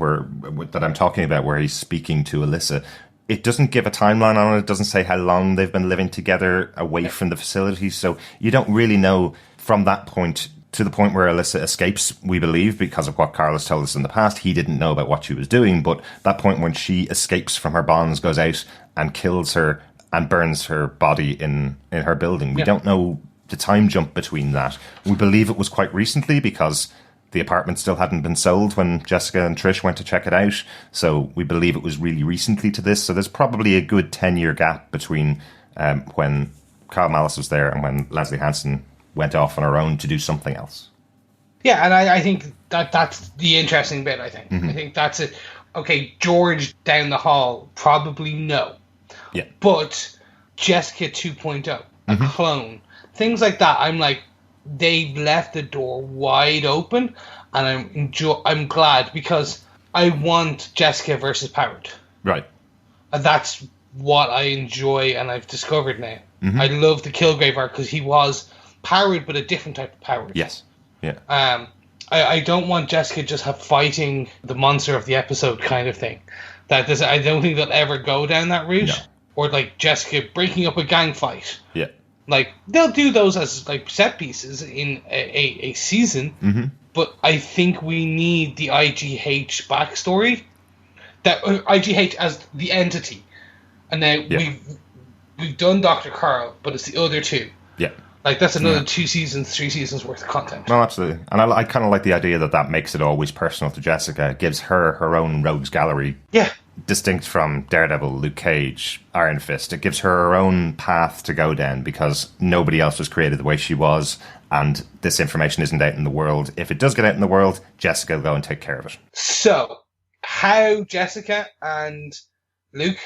that I'm talking about, where he's speaking to Alyssa, it doesn't give a timeline on it. It doesn't say how long they've been living together away from the facility. So you don't really know from that point to the point where Alyssa escapes, we believe, because of what Carl has told us in the past. He didn't know about what she was doing, but that point when she escapes from her bonds, goes out and kills her and burns her body in her building. We don't know the time jump between that. We believe it was quite recently because the apartment still hadn't been sold when Jessica and Trish went to check it out. So we believe it was really recently to this. So there's probably a good 10-year gap between when Carl Mallis was there and when Leslie Hansen went off on her own to do something else. Yeah, and I think that's the interesting bit, I think. I think that's it. Okay, George down the hall, probably no. Yeah. But Jessica 2.0, a clone, things like that, I'm like, they've left the door wide open, and I'm glad, because I want Jessica versus Powered. Right. And that's what I enjoy, and I've discovered now. I love the Kilgrave arc because he was Powered, but a different type of Powered. Yes. Yeah. I don't want Jessica just fighting the monster of the episode kind of thing. I don't think they'll ever go down that route. No. Or like Jessica breaking up a gang fight. Yeah. Like, they'll do those as like set pieces in a season, but I think we need the IGH backstory, that IGH as the entity, and now we've done Dr. Carl, but it's the other two. Yeah, like that's another 2 seasons, 3 seasons worth of content. No, absolutely, and I kind of like the idea that makes it always personal to Jessica. It gives her own rogues gallery. Yeah. Distinct from Daredevil, Luke Cage, Iron Fist. It gives her her own path to go down because nobody else was created the way she was, and this information isn't out in the world. If it does get out in the world, Jessica will go and take care of it. So, how Jessica and Luke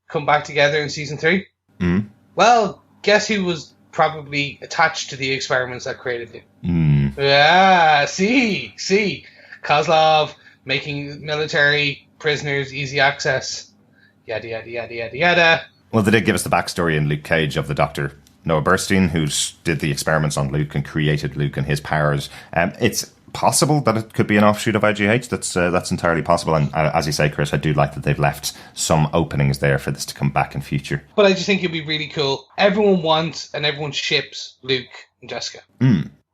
come back together in season 3? Well, guess who was probably attached to the experiments that created him? Yeah, see, Kozlov making military prisoners easy access, yada yada yada yada yada. Well, they did give us the backstory in Luke Cage of the Dr. Noah Burstein, who did the experiments on Luke and created Luke and his powers. It's possible that it could be an offshoot of IGH. That's entirely possible. And as you say, Chris, I do like that they've left some openings there for this to come back in future. But I just think it'd be really cool. Everyone wants and everyone ships Luke and Jessica.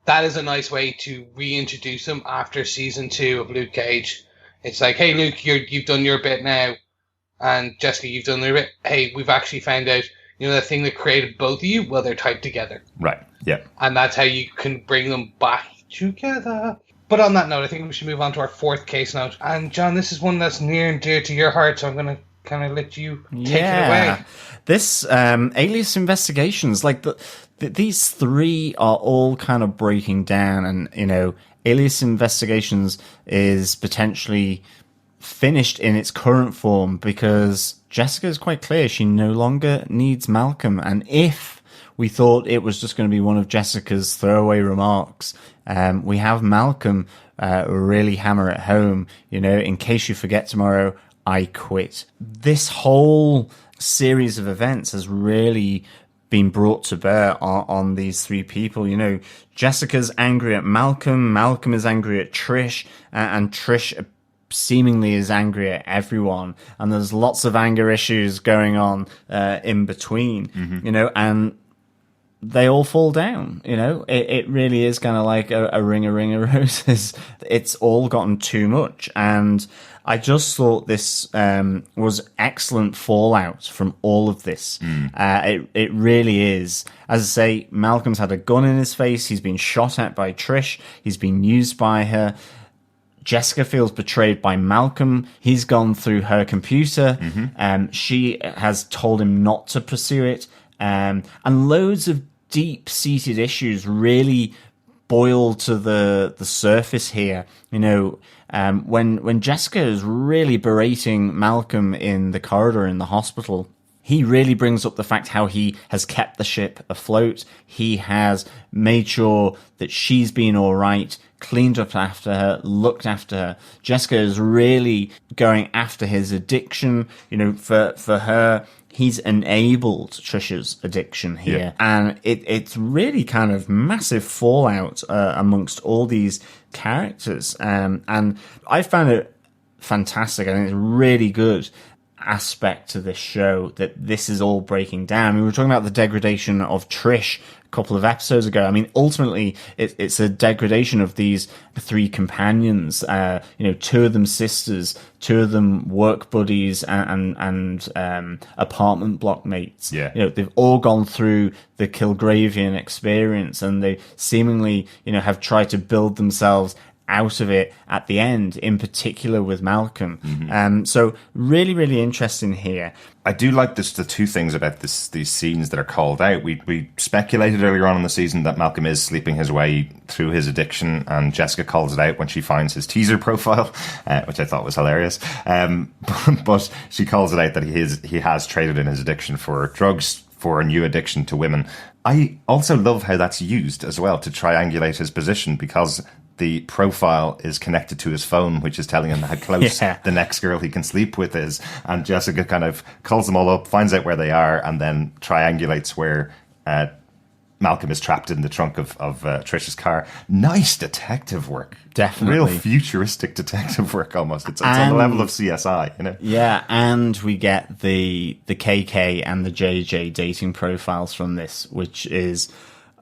that is a nice way to reintroduce him after season 2 of Luke Cage. It's like, hey, Luke, you've done your bit now, and Jessica, you've done your bit. Hey, we've actually found out, the thing that created both of you, well, they're tied together. Right, yeah. And that's how you can bring them back together. But on that note, I think we should move on to our 4th case note. And John, this is one that's near and dear to your heart, so I'm going to kind of let you take it away. This Alias Investigations, like these 3 are all kind of breaking down, and Alias Investigations is potentially finished in its current form because Jessica is quite clear she no longer needs Malcolm. And if we thought it was just going to be one of Jessica's throwaway remarks, we have Malcolm really hammer it home, in case you forget tomorrow, I quit. This whole series of events has really been brought to bear on these 3 people. Jessica's angry at Malcolm, Malcolm is angry at Trish, and Trish seemingly is angry at everyone, and there's lots of anger issues going on in between, and they all fall down. It really is kind of like a ring of roses. It's all gotten too much, and I just thought this was excellent fallout from all of this. It really is. As I say, Malcolm's had a gun in his face. He's been shot at by Trish. He's been used by her. Jessica feels betrayed by Malcolm. He's gone through her computer. She has told him not to pursue it. And loads of deep-seated issues really boil to the surface here. When Jessica is really berating Malcolm in the corridor in the hospital, he really brings up the fact how he has kept the ship afloat. He has made sure that she's been all right, cleaned up after her, looked after her. Jessica is really going after his addiction. For her, he's enabled Trisha's addiction here. Yeah. And it's really kind of massive fallout amongst all these characters. And I found it fantastic. I think it's really good aspect to this show that this is all breaking down. We were talking about the degradation of Trish a couple of episodes ago. I mean, ultimately, it's a degradation of these 3 companions. 2 of them sisters, 2 of them work buddies, and apartment block mates. Yeah. They've all gone through the Kilgravian experience, and they seemingly, have tried to build themselves out of it at the end, in particular with Malcolm. So really, really interesting here. I do like the 2 things about these scenes that are called out. We speculated earlier on in the season that Malcolm is sleeping his way through his addiction, and Jessica calls it out when she finds his teaser profile, which I thought was hilarious. But she calls it out that he has traded in his addiction for drugs, for a new addiction to women. I also love how that's used as well to triangulate his position, because the profile is connected to his phone, which is telling him how close the next girl he can sleep with is. And Jessica kind of calls them all up, finds out where they are, and then triangulates where Malcolm is trapped in the trunk of Trish's car. Nice detective work. Definitely. Real futuristic detective work almost. It's on the level of CSI, Yeah, and we get the KK and the JJ dating profiles from this, which is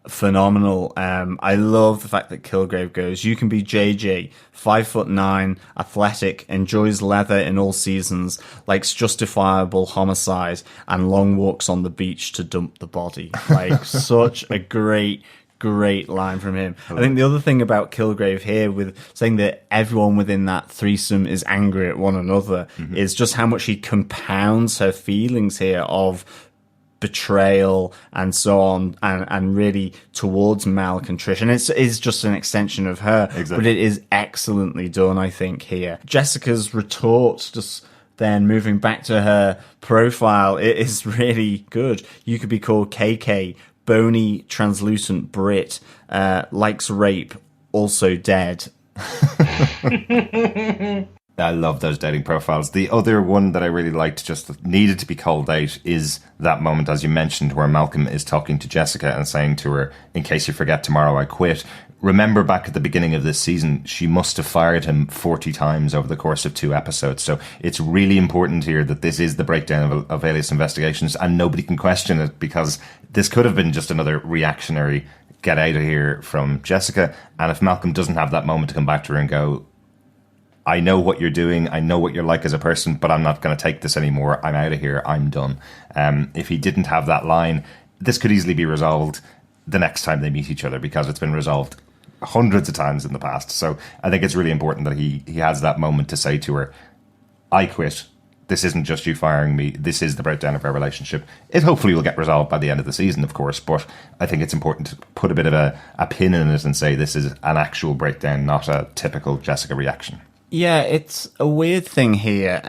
phenomenal. I love the fact that Kilgrave goes, you can be JJ, 5'9", athletic, enjoys leather in all seasons, likes justifiable homicide, and long walks on the beach to dump the body. Like, such a great line from him. I think the other thing about Kilgrave here, with saying that everyone within that threesome is angry at one another, is just how much he compounds her feelings here of betrayal and so on, and really towards Malk and Trish, and it is just an extension of her. Exactly. But it is excellently done, I think, here. Jessica's retort, just then moving back to her profile, it is really good. You could be called KK, bony, translucent Brit, likes rape, also dead. I love those dating profiles. The other one that I really liked, just needed to be called out, is that moment, as you mentioned, where Malcolm is talking to Jessica and saying to her, in case you forget tomorrow, I quit. Remember back at the beginning of this season, she must have fired him 40 times over the course of 2 episodes. So it's really important here that this is the breakdown of Alias Investigations, and nobody can question it, because this could have been just another reactionary get out of here from Jessica. And if Malcolm doesn't have that moment to come back to her and go, I know what you're doing, I know what you're like as a person, but I'm not going to take this anymore. I'm out of here. I'm done. If he didn't have that line, this could easily be resolved the next time they meet each other, because it's been resolved hundreds of times in the past. So I think it's really important that he has that moment to say to her, I quit. This isn't just you firing me. This is the breakdown of our relationship. It hopefully will get resolved by the end of the season, of course, but I think it's important to put a bit of a pin in it and say this is an actual breakdown, not a typical Jessica reaction. Yeah, it's a weird thing here,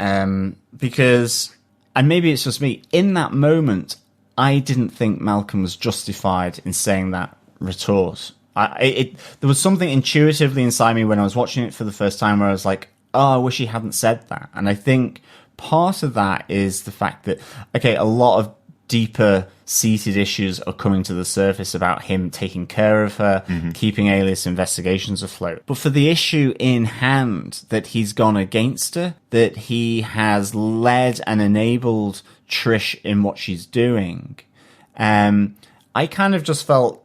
because, and maybe it's just me, in that moment, I didn't think Malcolm was justified in saying that retort. There was something intuitively inside me when I was watching it for the first time where I was like, oh, I wish he hadn't said that. And I think part of that is the fact that, okay, a lot of deeper seated issues are coming to the surface about him taking care of her, keeping Alias investigations afloat. But for the issue in hand, that he's gone against her, that he has led and enabled Trish in what she's doing, I kind of just felt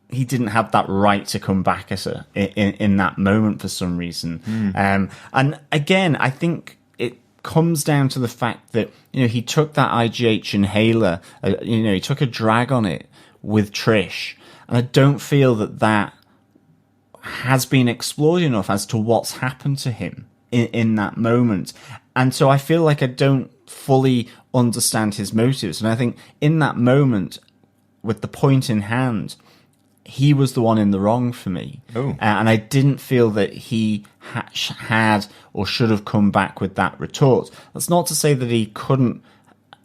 he didn't have that right to come back at her in that moment for some reason. And again, I think it comes down to the fact that, you know, he took that IGH inhaler, he took a drag on it with Trish, and I don't feel that has been explored enough as to what's happened to him in that moment. And so I feel like I don't fully understand his motives. And I think in that moment, with the point in hand, he was the one in the wrong for me. And I didn't feel that he had or should have come back with that retort. That's not to say that he couldn't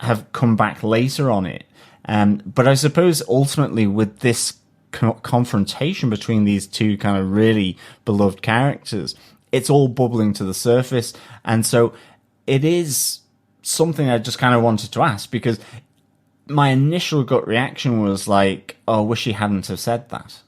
have come back later on it. But I suppose ultimately with this confrontation between these two kind of really beloved characters, it's all bubbling to the surface. And so it is something I just kind of wanted to ask, because my initial gut reaction was like, oh, I wish he hadn't have said that.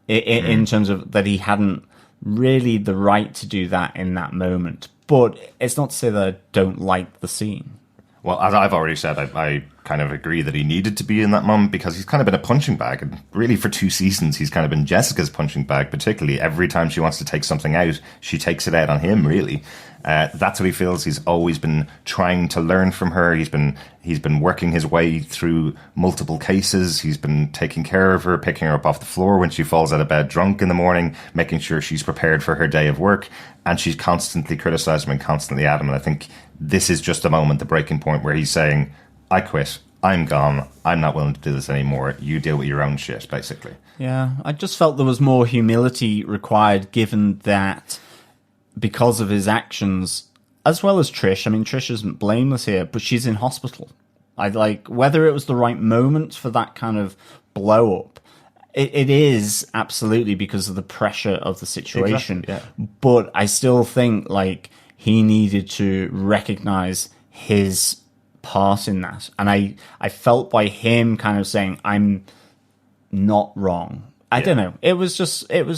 In terms of that he hadn't really the right to do that in that moment. But it's not to say that I don't like the scene. Well, as I've already said, I kind of agree that he needed to be in that moment, because he's kind of been a punching bag. And really for 2 seasons, he's kind of been Jessica's punching bag, particularly. Every time she wants to take something out, she takes it out on him, really. That's what he feels. He's always been trying to learn from her. He's been working his way through multiple cases. He's been taking care of her, picking her up off the floor when she falls out of bed drunk in the morning, making sure she's prepared for her day of work. And she's constantly criticized him and constantly at him. And I think this is just a moment, the breaking point, where he's saying, I quit. I'm gone. I'm not willing to do this anymore. You deal with your own shit, basically. Yeah, I just felt there was more humility required, given that because of his actions, as well as Trish. I mean, Trish isn't blameless here, but she's in hospital. I like whether it was the right moment for that kind of blow up. It is absolutely because of the pressure of the situation. Exactly, yeah. But I still think like he needed to recognize his part in that. And I felt by him kind of saying, I'm not wrong. I don't know. It was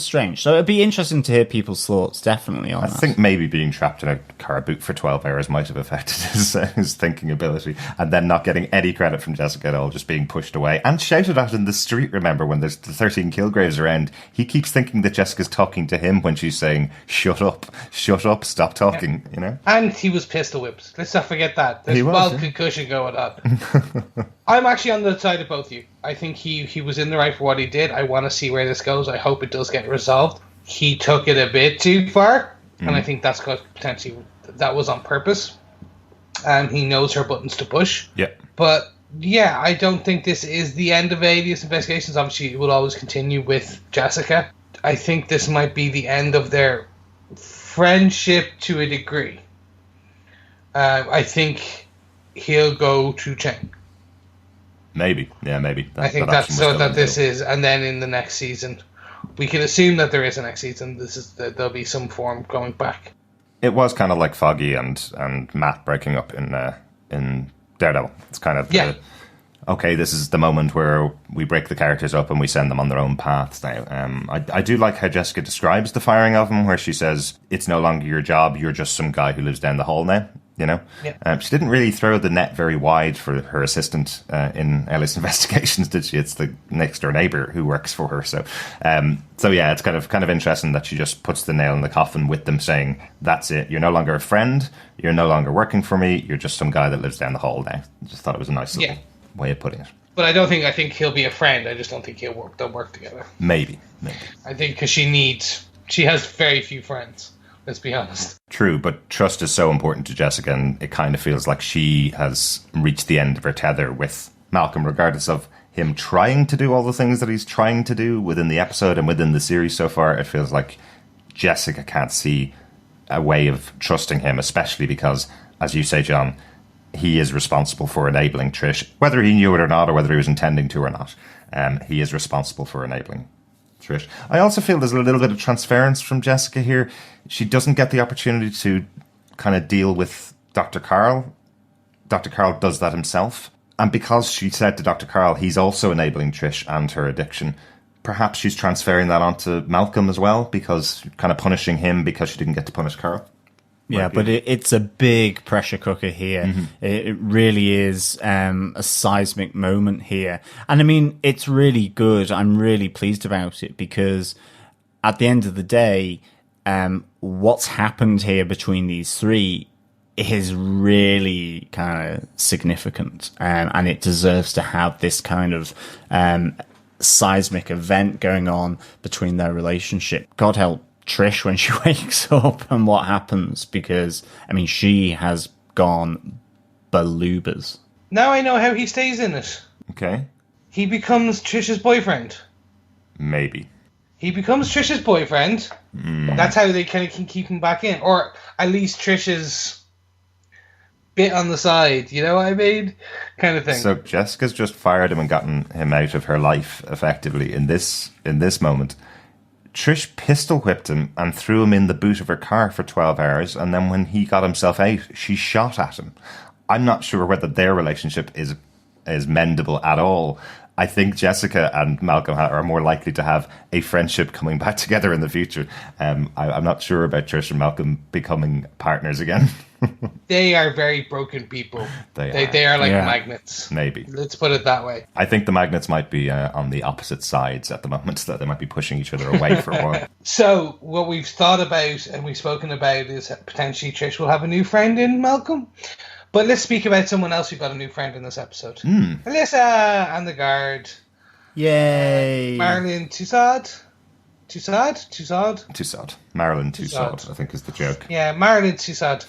strange. So it'd be interesting to hear people's thoughts, definitely, on that. I think maybe being trapped in a car boot for 12 hours might have affected his thinking ability, and then not getting any credit from Jessica at all, just being pushed away and shouted at in the street. Remember, when there's the 13 Kilgraves around, he keeps thinking that Jessica's talking to him when she's saying, shut up, stop talking, you know? And he was pistol whipped. Let's not forget that. There's wild concussion going on. I'm actually on the side of both of you. I think he was in the right for what he did. I want to see where this goes. I hope it does get resolved. He took it a bit too far, and I think that's potentially that was on purpose. He knows her buttons to push. Yeah. But yeah, I don't think this is the end of Alias Investigations. Obviously, it will always continue with Jessica. I think this might be the end of their friendship to a degree. I think he'll go to Cheng. Maybe. Yeah, maybe. I think that's so that this is, and then in the next season, we can assume that there is a next season. There'll be some form going back. It was kind of like Foggy and Matt breaking up in Daredevil. It's kind of okay, this is the moment where we break the characters up and we send them on their own paths now. I do like how Jessica describes the firing of him, where she says, it's no longer your job, you're just some guy who lives down the hall now. You know, she didn't really throw the net very wide for her assistant in Ellis Investigations, did she? It's the next door neighbor who works for her. So yeah, it's kind of interesting that she just puts the nail in the coffin with them, saying, "That's it. You're no longer a friend. You're no longer working for me. You're just some guy that lives down the hall now." I just thought it was a nice little way of putting it. But I think he'll be a friend. I just don't think they'll work together. Maybe. I think because she has very few friends. Let's be honest. True, but trust is so important to Jessica, and it kind of feels like she has reached the end of her tether with Malcolm, regardless of him trying to do all the things that he's trying to do within the episode and within the series so far. It feels like Jessica can't see a way of trusting him, especially because, as you say, John, he is responsible for enabling Trish, whether he knew it or not, or whether he was intending to or not. He is responsible for enabling Trish. I also feel there's a little bit of transference from Jessica here. She doesn't get the opportunity to kind of deal with Dr. Carl. Dr. Carl does that himself. And because she said to Dr. Carl, he's also enabling Trish and her addiction, perhaps she's transferring that onto Malcolm as well, because kind of punishing him because she didn't get to punish Carl. Yeah, but it's a big pressure cooker here. Mm-hmm. It really is a seismic moment here. And I mean, it's really good. I'm really pleased about it because at the end of the day, what's happened here between these three is really kind of significant. And it deserves to have this kind of seismic event going on between their relationship. God help Trish when she wakes up and what happens, because I mean she has gone balubas. Now I know how he stays in it. Okay. He becomes Trish's boyfriend. Maybe. He becomes Trish's boyfriend. That's how they kind of can keep him back in, or at least Trish's bit on the side. You know what I mean? Kind of thing. So Jessica's just fired him and gotten him out of her life effectively in this moment. Trish pistol whipped him and threw him in the boot of her car for 12 hours, and then when he got himself out, she shot at him. I'm not sure whether their relationship is mendable at all. I think Jessica and Malcolm are more likely to have a friendship coming back together in the future. I'm not sure about Trish and Malcolm becoming partners again. They are very broken people. They are like magnets. Maybe. Let's put it that way. I think the magnets might be on the opposite sides at the moment, so that they might be pushing each other away for a while. So what we've thought about and we've spoken about is potentially Trish will have a new friend in Malcolm. But let's speak about someone else who got a new friend in this episode. Alyssa and the guard. Yay. Marilyn Tussaud. Marilyn Tussaud, I think is the joke. Yeah, Marilyn Tussaud.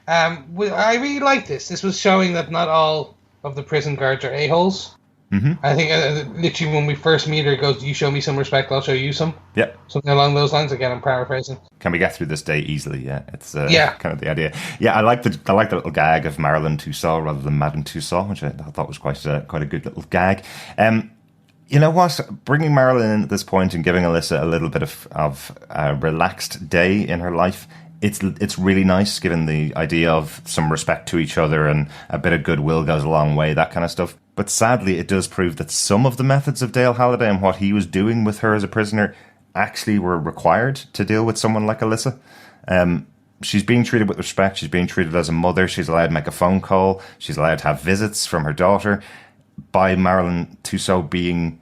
I really like this. This was showing that not all of the prison guards are a-holes. Mm-hmm. I think literally when we first meet her, it goes, "You show me some respect, I'll show you some." Yep. Something along those lines. Again, I'm paraphrasing. Can we get through this day easily? Yeah, it's kind of the idea. Yeah, I like the little gag of Marilyn Tussaud rather than Madame Tussaud, which I thought was quite a good little gag. You know what? Bringing Marilyn in at this point and giving Alyssa a little bit of a relaxed day in her life, it's really nice, given the idea of some respect to each other and a bit of goodwill goes a long way, that kind of stuff. But sadly, it does prove that some of the methods of Dale Halliday and what he was doing with her as a prisoner actually were required to deal with someone like Alyssa. She's being treated with respect. She's being treated as a mother. She's allowed to make a phone call. She's allowed to have visits from her daughter, by Marilyn Tussaud being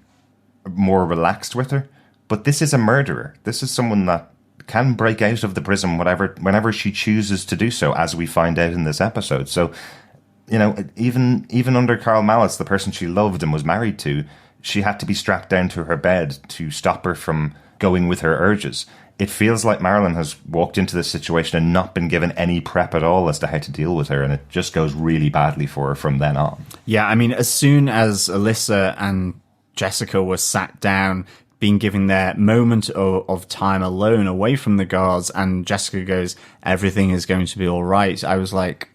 more relaxed with her. But this is a murderer. This is someone that can break out of the prison whenever she chooses to do so, as we find out in this episode. So, you know, even under Carl Malice, the person she loved and was married to, she had to be strapped down to her bed to stop her from going with her urges. It feels like Marilyn has walked into this situation and not been given any prep at all as to how to deal with her, and it just goes really badly for her from then on. Yeah, I mean, as soon as Alyssa and Jessica were sat down, being given their moment of time alone away from the guards, and Jessica goes, "Everything is going to be all right," I was like,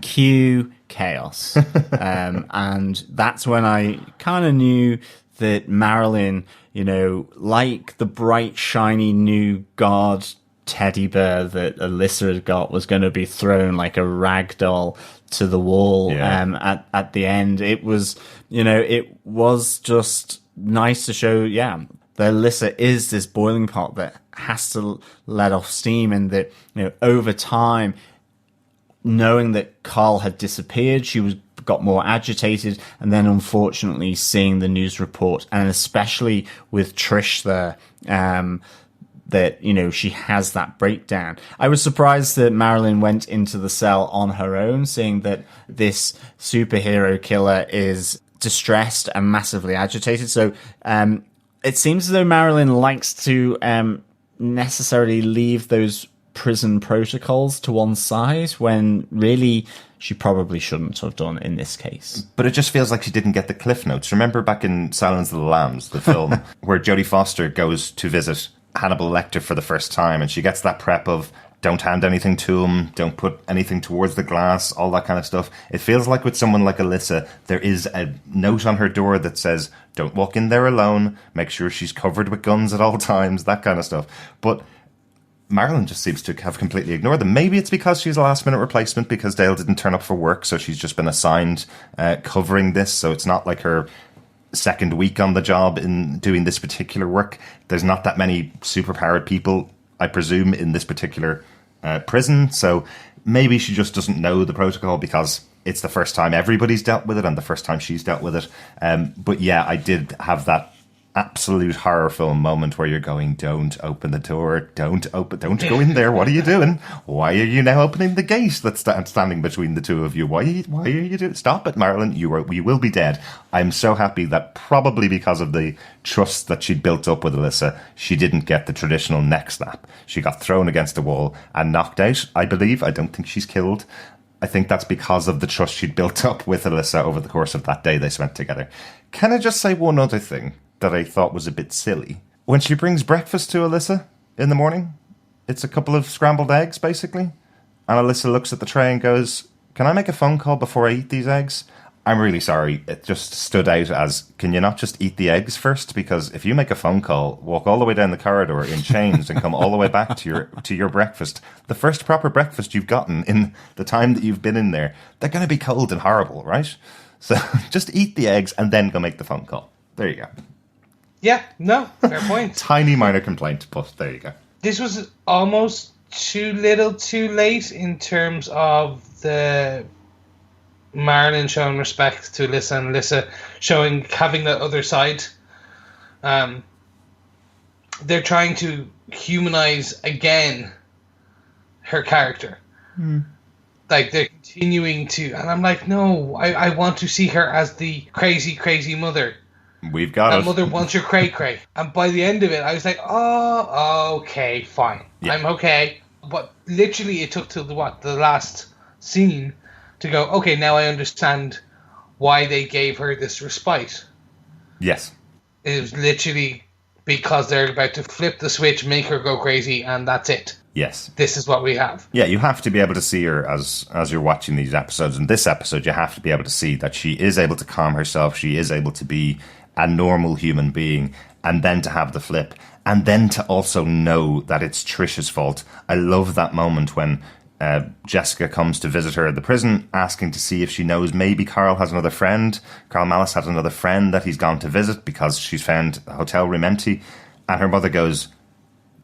cue chaos. And that's when I kind of knew that Marilyn, you know, like the bright, shiny new guard teddy bear that Alyssa had got, was going to be thrown like a rag doll to the wall. At the end. It was, you know, it was just nice to show, that Alyssa is this boiling pot that has to let off steam, and that, you know, over time, knowing that Carl had disappeared, she got more agitated, and then unfortunately seeing the news report, and especially with Trish there, that, you know, she has that breakdown. I was surprised that Marilyn went into the cell on her own, seeing that this superhero killer is distressed and massively agitated. So it seems as though Marilyn likes to necessarily leave those prison protocols to one side when really she probably shouldn't have done in this case. But it just feels like she didn't get the cliff notes. Remember back in Silence of the Lambs, the film, where Jodie Foster goes to visit Hannibal Lecter for the first time, and she gets that prep of don't hand anything to him, don't put anything towards the glass, all that kind of stuff. It feels like with someone like Alyssa, there is a note on her door that says, don't walk in there alone, make sure she's covered with guns at all times, that kind of stuff. But Marilyn just seems to have completely ignored them. Maybe it's because she's a last-minute replacement because Dale didn't turn up for work, so she's just been assigned covering this, so it's not like her second week on the job in doing this particular work. There's not that many superpowered people, I presume, in this particular prison, so maybe she just doesn't know the protocol because it's the first time everybody's dealt with it and the first time she's dealt with it. But yeah, I did have that absolute horror film moment where you're going, don't open the door, don't go in there, what are you doing? Why are you now opening the gate that's standing between the two of you? Why are you doing? Stop it, Marilyn, you will be dead. I'm so happy that probably because of the trust that she'd built up with Alyssa, she didn't get the traditional neck snap. She got thrown against the wall and knocked out, I believe. I don't think she's killed. I think that's because of the trust she'd built up with Alyssa over the course of that day they spent together. Can I just say one other thing that I thought was a bit silly? When she brings breakfast to Alyssa in the morning, it's a couple of scrambled eggs, basically. And Alyssa looks at the tray and goes, can I make a phone call before I eat these eggs? I'm really sorry. It just stood out as, can you not just eat the eggs first? Because if you make a phone call, walk all the way down the corridor in chains and come all the way back to your breakfast, the first proper breakfast you've gotten in the time that you've been in there, they're going to be cold and horrible, right? So just eat the eggs and then go make the phone call. There you go. Yeah, no, fair point. Tiny minor complaint, but there you go. This was almost too little too late in terms of the Marilyn showing respect to Alyssa and Alyssa having that other side. They're trying to humanize again her character. Like, they're continuing to, and I'm like, no, I want to see her as the crazy, crazy mother. We've got that mother wants your cray-cray. And by the end of it, I was like, oh, okay, fine. Yeah. I'm okay. But literally it took till the last scene to go, okay, now I understand why they gave her this respite. Yes. It was literally because they're about to flip the switch, make her go crazy, and that's it. Yes. This is what we have. Yeah, you have to be able to see her as you're watching these episodes. In this episode, you have to be able to see that she is able to calm herself. She is able to be a normal human being, and then to have the flip, and then to also know that it's Trish's fault. I love that moment when Jessica comes to visit her at the prison, asking to see if she knows maybe Carl has another friend. Carl Malice has another friend that he's gone to visit because she's found a hotel room empty. And her mother goes,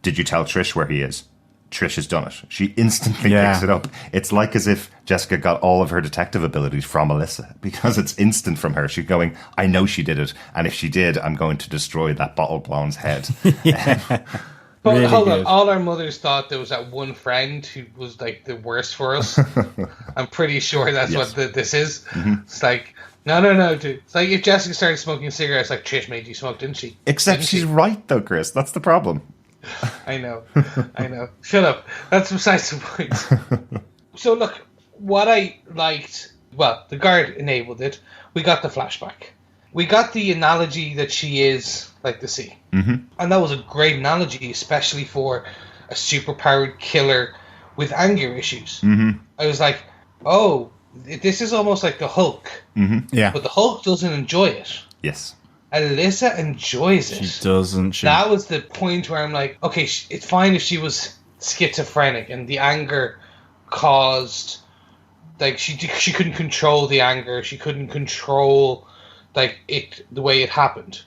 did you tell Trish where he is? Trish has done it. She instantly picks it up. It's like as if Jessica got all of her detective abilities from Alyssa, because it's instant from her. She's going, I know she did it, and if she did, I'm going to destroy that bottle blonde's head. But really hold good. on, all our mothers thought there was that one friend who was like the worst for us. I'm pretty sure that's what this is. Mm-hmm. It's like, no, dude. It's like if Jessica started smoking cigarettes, like Trish made you smoke, didn't she? Except she's right, though, Chris. That's the problem. I know. Shut up. That's besides the point. So look, what I liked, well, the guard enabled it. We got the flashback. We got the analogy that she is like the sea. Mm-hmm. And that was a great analogy, especially for a superpowered killer with anger issues. Mm-hmm. I was like, oh, this is almost like the Hulk. Mm-hmm. Yeah. But the Hulk doesn't enjoy it. Yes. Alyssa enjoys it. She doesn't. That was the point where I'm like, okay, it's fine if she was schizophrenic and the anger caused, like, she couldn't control the anger. She couldn't control, like, it the way it happened.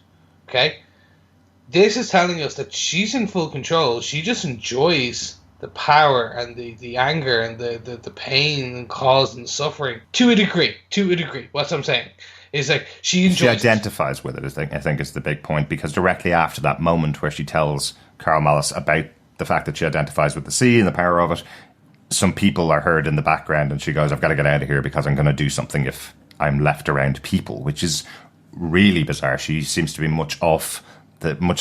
Okay? This is telling us that she's in full control. She just enjoys the power and the anger and the pain and cause and suffering to a degree. What I'm saying is like she identifies with it. I think is the big point, because directly after that moment where she tells Carl Mallis about the fact that she identifies with the sea and the power of it, some people are heard in the background, and she goes, "I've got to get out of here because I'm going to do something if I'm left around people," which is really bizarre. She seems to be much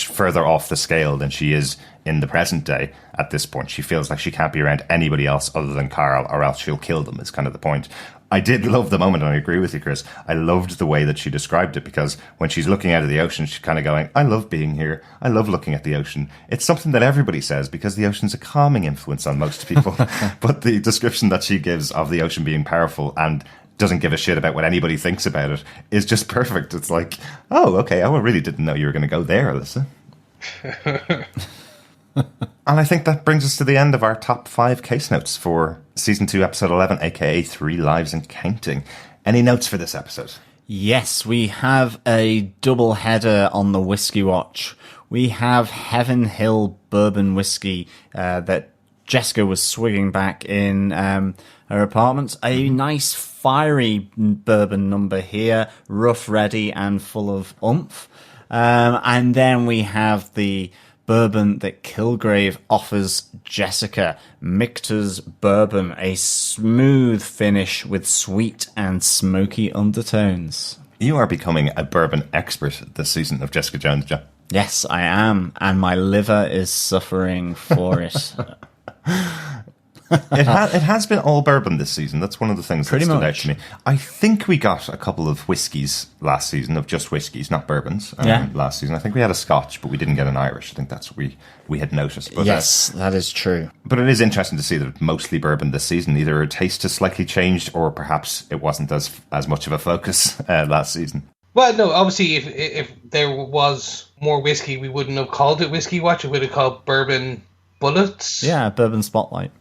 further off the scale than she is in the present day at this point. She feels like she can't be around anybody else other than Carl, or else she'll kill them, is kind of the point. I did love the moment, and I agree with you, Chris. I loved the way that she described it, because when she's looking out of the ocean, she's kind of going, "I love being here. I love looking at the ocean." It's something that everybody says because the ocean's a calming influence on most people. But the description that she gives of the ocean being powerful and doesn't give a shit about what anybody thinks about it is just perfect. It's like, oh, okay, I really didn't know you were going to go there, Alyssa. And I think that brings us to the end of our top 5 case notes for Season 2, Episode 11, aka 3 Lives and Counting. Any notes for this episode? Yes, we have a double header on the Whiskey Watch. We have Heaven Hill Bourbon Whiskey that Jessica was swigging back in her apartment. A nice fiery bourbon number here, rough, ready, and full of oomph. And then we have the bourbon that Kilgrave offers Jessica, Michter's Bourbon, a smooth finish with sweet and smoky undertones. You are becoming a bourbon expert this season of Jessica Jones, John. Yes, I am, and my liver is suffering for it. It has been all bourbon this season. That's one of the things that stood out to me. I think we got a couple of whiskies last season, of just whiskies, not bourbons. Last season, I think we had a Scotch, but we didn't get an Irish. I think that's what we had noticed. But, yes, that is true. But it is interesting to see that it's mostly bourbon this season. Either her taste has slightly changed, or perhaps it wasn't as much of a focus last season. Well, no, obviously, if there was more whiskey, we wouldn't have called it Whiskey Watch. We would have called Bourbon Bullets. Yeah, Bourbon Spotlight.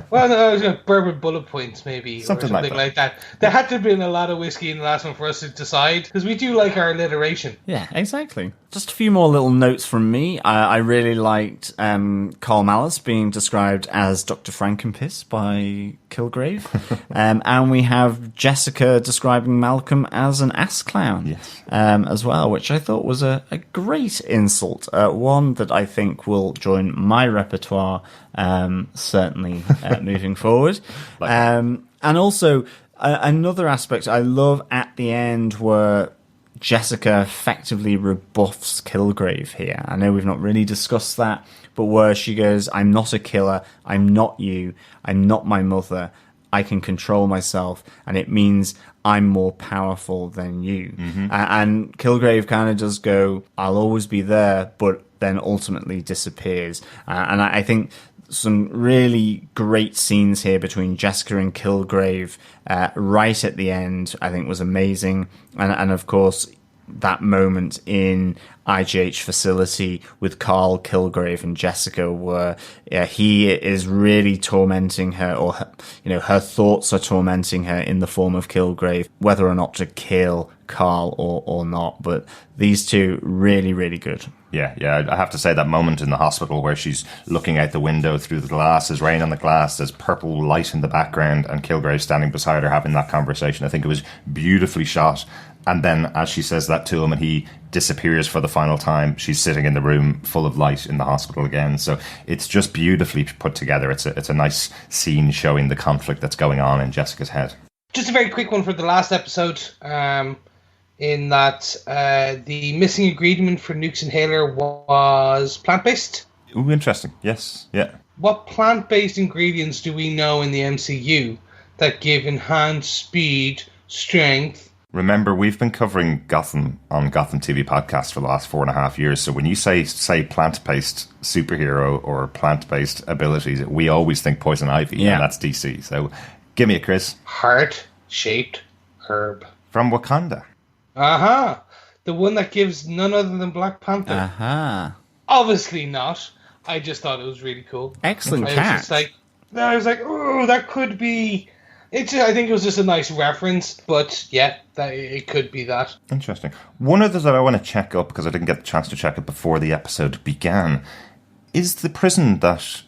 Well, no, I was going to bourbon bullet points, maybe, something like that. There had to have been a lot of whiskey in the last one for us to decide, because we do like our alliteration. Yeah, exactly. Just a few more little notes from me. I really liked Carl Mallis being described as Dr. Frankenpiss by Kilgrave. And we have Jessica describing Malcolm as an ass clown, yes. As well, which I thought was a great insult. One that I think will join my repertoire, certainly moving forward. And also, another aspect I love at the end where Jessica effectively rebuffs Kilgrave here. I know we've not really discussed that, but where she goes, "I'm not a killer, I'm not you, I'm not my mother, I can control myself, and it means I'm more powerful than you." Mm-hmm. And Kilgrave kind of does go, "I'll always be there," but then ultimately disappears. And I think some really great scenes here between Jessica and Kilgrave right at the end, I think, was amazing. And of course, that moment in IGH facility with Carl, Kilgrave, and Jessica, where he is really tormenting her, or her thoughts are tormenting her in the form of Kilgrave, whether or not to kill Carl or not. But these two, really, really good. Yeah, I have to say that moment in the hospital where she's looking out the window through the glass, there's rain on the glass, there's purple light in the background, and Kilgrave standing beside her having that conversation. I think it was beautifully shot. And then as she says that to him and he disappears for the final time, she's sitting in the room full of light in the hospital again. So it's just beautifully put together. It's a nice scene showing the conflict that's going on in Jessica's head. Just a very quick one for the last episode. In that the missing ingredient for Nuke's inhaler was plant-based. Ooh, interesting. Yes, yeah. What plant-based ingredients do we know in the MCU that give enhanced speed, strength? Remember, we've been covering Gotham on Gotham TV podcast for the last 4.5 years. So when you say plant-based superhero or plant-based abilities, we always think Poison Ivy, and that's DC. So give me a Chris. Heart-shaped herb. From Wakanda. Aha! The one that gives none other than Black Panther. Aha. Obviously not. I just thought it was really cool. Excellent catch. I was like, oh, that could be. I think it was just a nice reference, but yeah, it could be that. Interesting. One other that I want to check up, because I didn't get the chance to check it before the episode began, is the prison that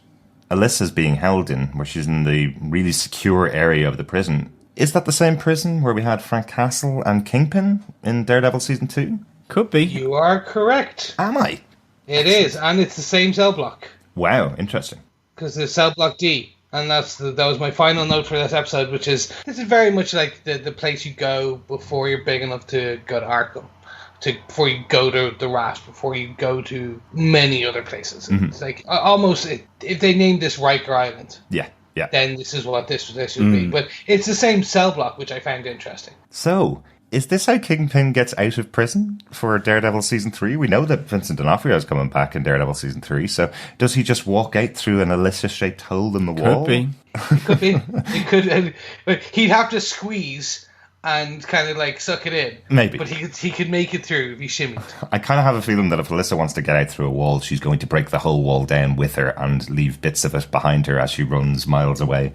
Alyssa's being held in, where she's in the really secure area of the prison. Is that the same prison where we had Frank Castle and Kingpin in Daredevil Season 2? Could be. You are correct. Am I? It is, and it's the same cell block. Wow, interesting. Because there's cell block D. And that was my final note for this episode, which is, this is very much like the place you go before you're big enough to go to Arkham. Before you go to the Rat, before you go to many other places. Mm-hmm. It's like, almost, if they named this Riker Island, yeah, then this is what this would be. But it's the same cell block, which I found interesting. So, is this how Kingpin gets out of prison for Daredevil Season 3? We know that Vincent D'Onofrio is coming back in Daredevil Season 3, so does he just walk out through an Alyssa-shaped hole in the wall? Could be. It could. He'd have to squeeze and kind of like suck it in. Maybe. But he could make it through if he shimmied. I kind of have a feeling that if Alyssa wants to get out through a wall, she's going to break the whole wall down with her and leave bits of it behind her as she runs miles away.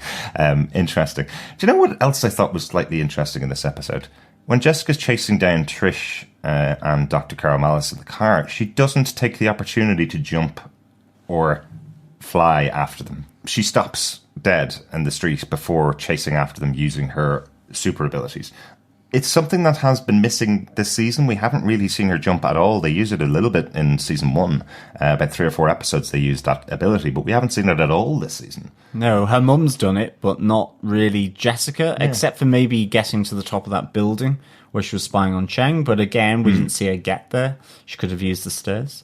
Interesting. Do you know what else I thought was slightly interesting in this episode? When Jessica's chasing down Trish and Dr. Carol Malice in the car, she doesn't take the opportunity to jump or fly after them. She stops dead in the street before chasing after them using her super abilities. It's something that has been missing this season. We haven't really seen her jump at all. They use it a little bit in season 1. About 3 or 4 episodes they used that ability, but we haven't seen it at all this season. No, her mum's done it, but not really Jessica, except for maybe getting to the top of that building where she was spying on Cheng. But again, we didn't see her get there. She could have used the stairs.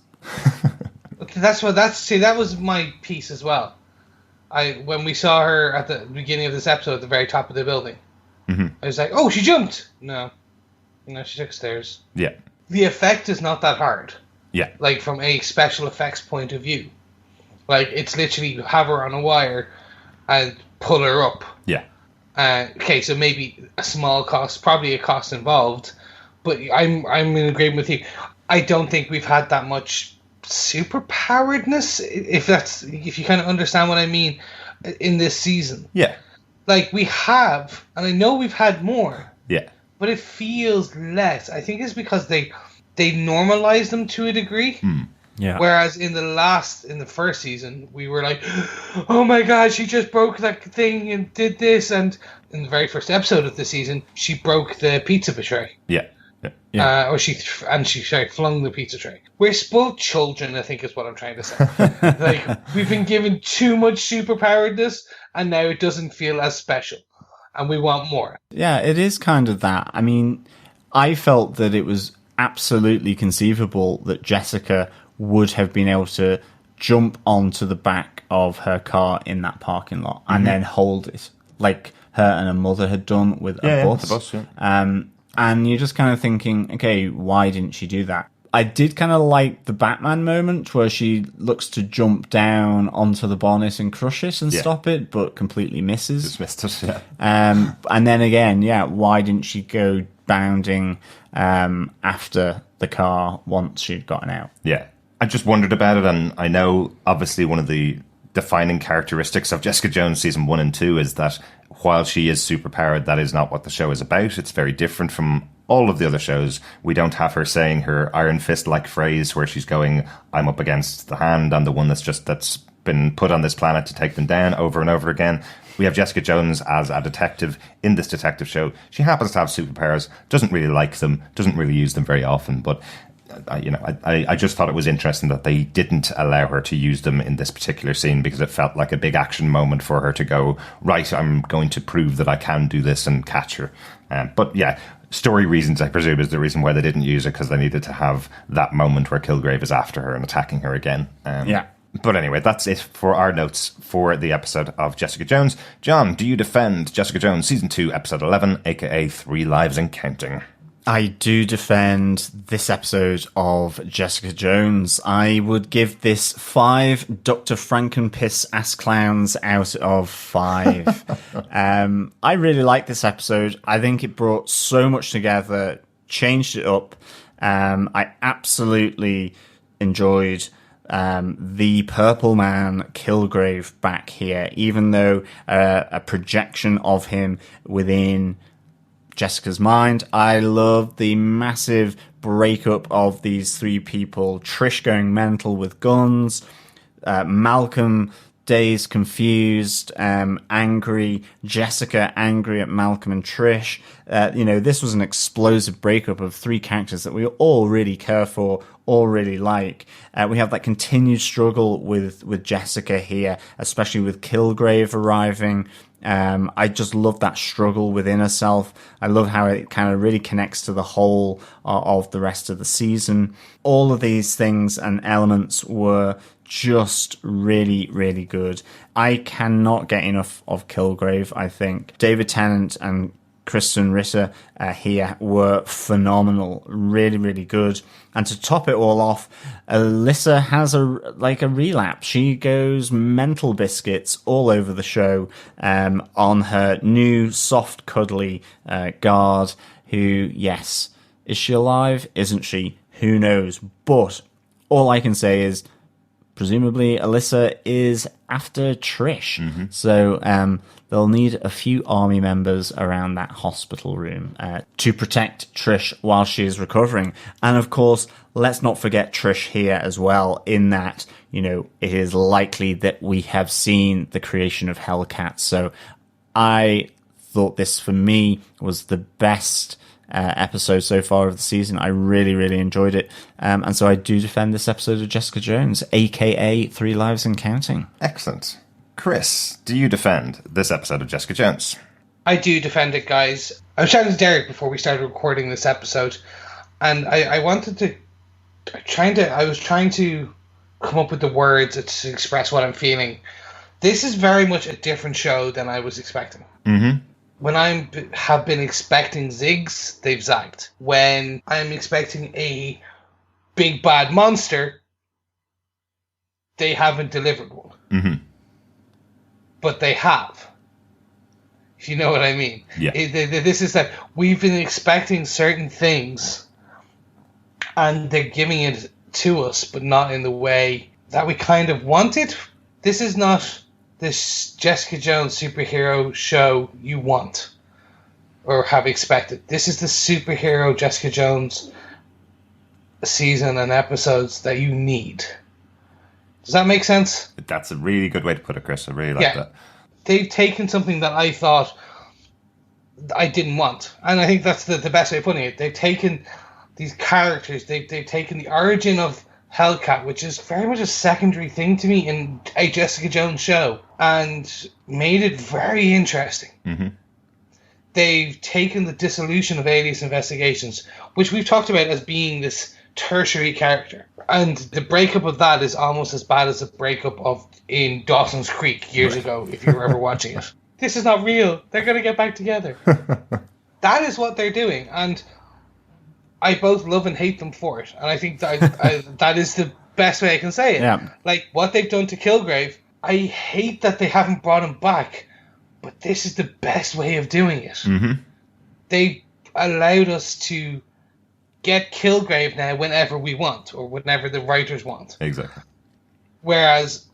That was my piece as well. When we saw her at the beginning of this episode at the very top of the building, I was like, oh, she jumped. No, she took stairs. Yeah. The effect is not that hard. Yeah. Like, from a special effects point of view. Like, it's literally have her on a wire and pull her up. Yeah. Okay, so maybe a small cost, probably a cost involved, but I'm in agreement with you. I don't think we've had that much superpoweredness, if you kind of understand what I mean, in this season. Yeah. Like, we have, and I know we've had more. Yeah. But it feels less. I think it's because they normalize them to a degree. Yeah. Whereas in the first season, we were like, oh my god, she just broke that thing and did this. And in the very first episode of the season, she broke the pizza tray. Yeah. She flung the pizza tray. We're spoiled children, I think is what I'm trying to say. Like, we've been given too much superpoweredness, and now it doesn't feel as special. And we want more. Yeah, it is kind of that. I mean, I felt that it was absolutely conceivable that Jessica would have been able to jump onto the back of her car in that parking lot and then hold it, like her and her mother had done with a bus. With the bus, yeah. And you're just kind of thinking, okay, why didn't she do that? I did kind of like the Batman moment where she looks to jump down onto the bonnet and crush it and stop it, but completely misses. Just missed it, yeah. And then again, why didn't she go bounding after the car once she'd gotten out? Yeah. I just wondered about it, and I know, obviously, one of the defining characteristics of Jessica Jones season 1 and 2 is that while she is superpowered, that is not what the show is about. It's very different from all of the other shows. We don't have her saying her Iron Fist-like phrase where she's going, I'm up against the Hand, I'm the one that's been put on this planet to take them down over and over again. We have Jessica Jones as a detective in this detective show. She happens to have superpowers, doesn't really like them, doesn't really use them very often, but I just thought it was interesting that they didn't allow her to use them in this particular scene because it felt like a big action moment for her to go, right, I'm going to prove that I can do this and catch her. But yeah, story reasons, I presume, is the reason why they didn't use it, because they needed to have that moment where Kilgrave is after her and attacking her again. But anyway, that's it for our notes for the episode of Jessica Jones. John, do you defend Jessica Jones Season 2, Episode 11, aka 3 Lives and Counting? I do defend this episode of Jessica Jones. I would give this 5 Dr. Frankenpiss ass clowns out of 5. I really like this episode. I think it brought so much together, changed it up. I absolutely enjoyed the Purple Man Kilgrave back here, even though a projection of him within Jessica's mind. I love the massive breakup of these 3 people. Trish going mental with guns, Malcolm Days confused, angry, Jessica angry at Malcolm and Trish. This was an explosive breakup of three characters that we all really care for, all really like. We have that continued struggle with Jessica here, especially with Kilgrave arriving. I just love that struggle within herself. I love how it kind of really connects to the whole of the rest of the season. All of these things and elements were just really, really good. I cannot get enough of Kilgrave, I think. David Tennant and Kristen Ritter here were phenomenal. Really, really good. And to top it all off, Alyssa has a relapse. She goes mental biscuits all over the show on her new soft, cuddly guard who, yes, is she alive? Isn't she? Who knows? But all I can say is presumably Alyssa is after Trish. Mm-hmm. So they'll need a few army members around that hospital room to protect Trish while she is recovering. And of course, let's not forget Trish here as well, in that, it is likely that we have seen the creation of Hellcat. So I thought this, for me, was the best episode so far of the season. I really, really enjoyed it. And so I do defend this episode of Jessica Jones, aka 3 Lives and Counting. Excellent. Chris, do you defend this episode of Jessica Jones? I do defend it, guys. I was chatting to Derek before we started recording this episode, and I was trying to come up with the words to express what I'm feeling. This is very much a different show than I was expecting. Mm-hmm. When I have been expecting zigs, they've zagged. When I'm expecting a big bad monster, they haven't delivered one. Mm-hmm. But they have. If you know what I mean. Yeah. This is that we've been expecting certain things, and they're giving it to us, but not in the way that we kind of wanted. This is not this Jessica Jones superhero show you want or have expected. This is the superhero Jessica Jones season and episodes that you need. Does that make sense? That's a really good way to put it, Chris. I really like that. They've taken something that I thought I didn't want. And I think that's the best way of putting it. They've taken these characters, they've taken the origin of Hellcat, which is very much a secondary thing to me in a Jessica Jones show, and made it very interesting. Mm-hmm. They've taken the dissolution of Alias Investigations, which we've talked about as being this tertiary character, and the breakup of that is almost as bad as the breakup of in Dawson's Creek years ago, if you were ever watching it. This is not real. They're going to get back together. That is what they're doing, and I both love and hate them for it. And I think that that is the best way I can say it. Yeah. Like, what they've done to Kilgrave, I hate that they haven't brought him back, but this is the best way of doing it. Mm-hmm. They allowed us to get Kilgrave now whenever we want, or whenever the writers want. Exactly. Whereas,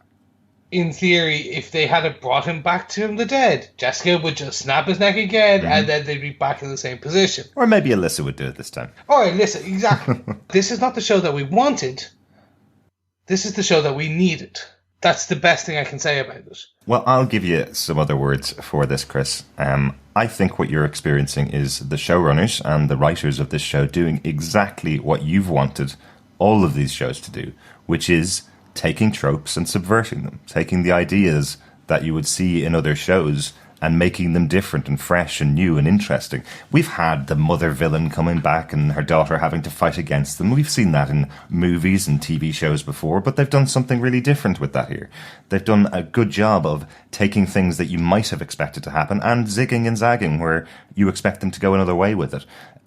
in theory, if they had brought him back to the dead, Jessica would just snap his neck again, and then they'd be back in the same position. Or maybe Alyssa would do it this time. Or Alyssa, exactly. This is not the show that we wanted. This is the show that we needed. That's the best thing I can say about it. Well, I'll give you some other words for this, Chris. I think what you're experiencing is the showrunners and the writers of this show doing exactly what you've wanted all of these shows to do, which is taking tropes and subverting them, taking the ideas that you would see in other shows and making them different and fresh and new and interesting. We've had the mother villain coming back and her daughter having to fight against them. We've seen that in movies and TV shows before, but they've done something really different with that here. They've done a good job of taking things that you might have expected to happen and zigging and zagging where you expect them to go another way with it.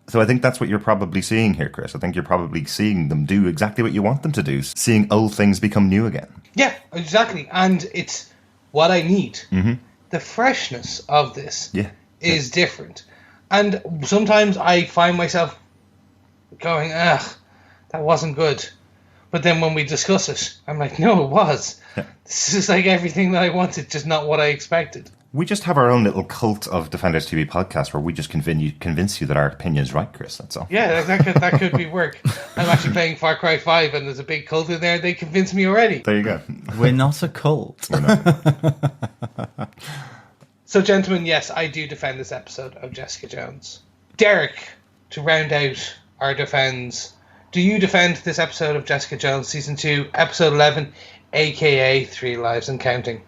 So I think that's what you're probably seeing here, Chris. I think you're probably seeing them do exactly what you want them to do, seeing old things become new again. Yeah, exactly. And it's what I need. Mm-hmm. The freshness of this is different. And sometimes I find myself going, that wasn't good. But then when we discuss it, I'm like, no, it was. This is like everything that I wanted, just not what I expected. We just have our own little cult of Defenders TV podcast where we just convince you that our opinion is right, Chris. That's all. Yeah, that could be work. I'm actually playing Far Cry 5 and there's a big cult in there. They convinced me already. There you go. We're not a cult. We're not. So, gentlemen, yes, I do defend this episode of Jessica Jones. Derek, to round out our defends, do you defend this episode of Jessica Jones Season 2, Episode 11, a.k.a. 3 Lives and Counting?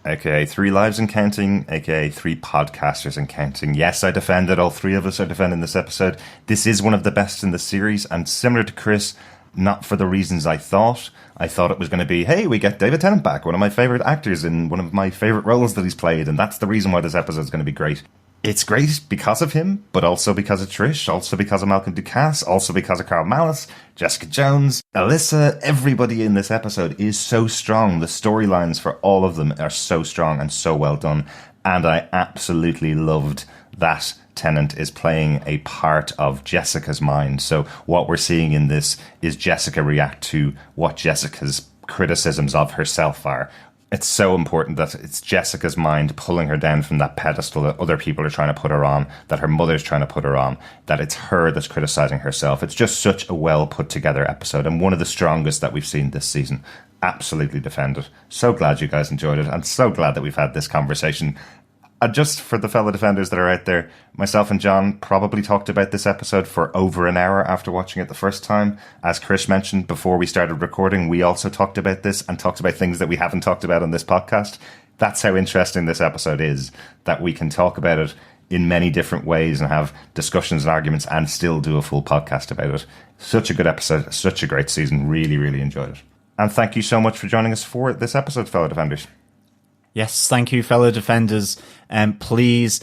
AKA 3 Lives and Counting, AKA 3 Podcasters and Counting. Yes, I defend it. All three of us are defending this episode. This is one of the best in the series, and similar to Chris, not for the reasons I thought. I thought it was going to be, hey, we get David Tennant back, one of my favourite actors in one of my favourite roles that he's played, and that's the reason why this episode is going to be great. It's great because of him, but also because of Trish, also because of Malcolm Ducasse, also because of Carl Mallis, Jessica Jones, Alyssa. Everybody in this episode is so strong. The storylines for all of them are so strong and so well done. And I absolutely loved that Tennant is playing a part of Jessica's mind. So what we're seeing in this is Jessica react to what Jessica's criticisms of herself are. It's so important that it's Jessica's mind pulling her down from that pedestal that other people are trying to put her on, that her mother's trying to put her on, that it's her that's criticizing herself. It's just such a well put together episode and one of the strongest that we've seen this season. Absolutely defend it. So glad you guys enjoyed it and so glad that we've had this conversation. And just for the fellow defenders that are out there, myself and John probably talked about this episode for over an hour after watching it the first time. As Chris mentioned before we started recording, we also talked about this and talked about things that we haven't talked about on this podcast. That's how interesting this episode is, that we can talk about it in many different ways and have discussions and arguments and still do a full podcast about it. Such a good episode, such a great season. Really, really enjoyed it. And thank you so much for joining us for this episode, fellow defenders. Yes, thank you, fellow defenders. Please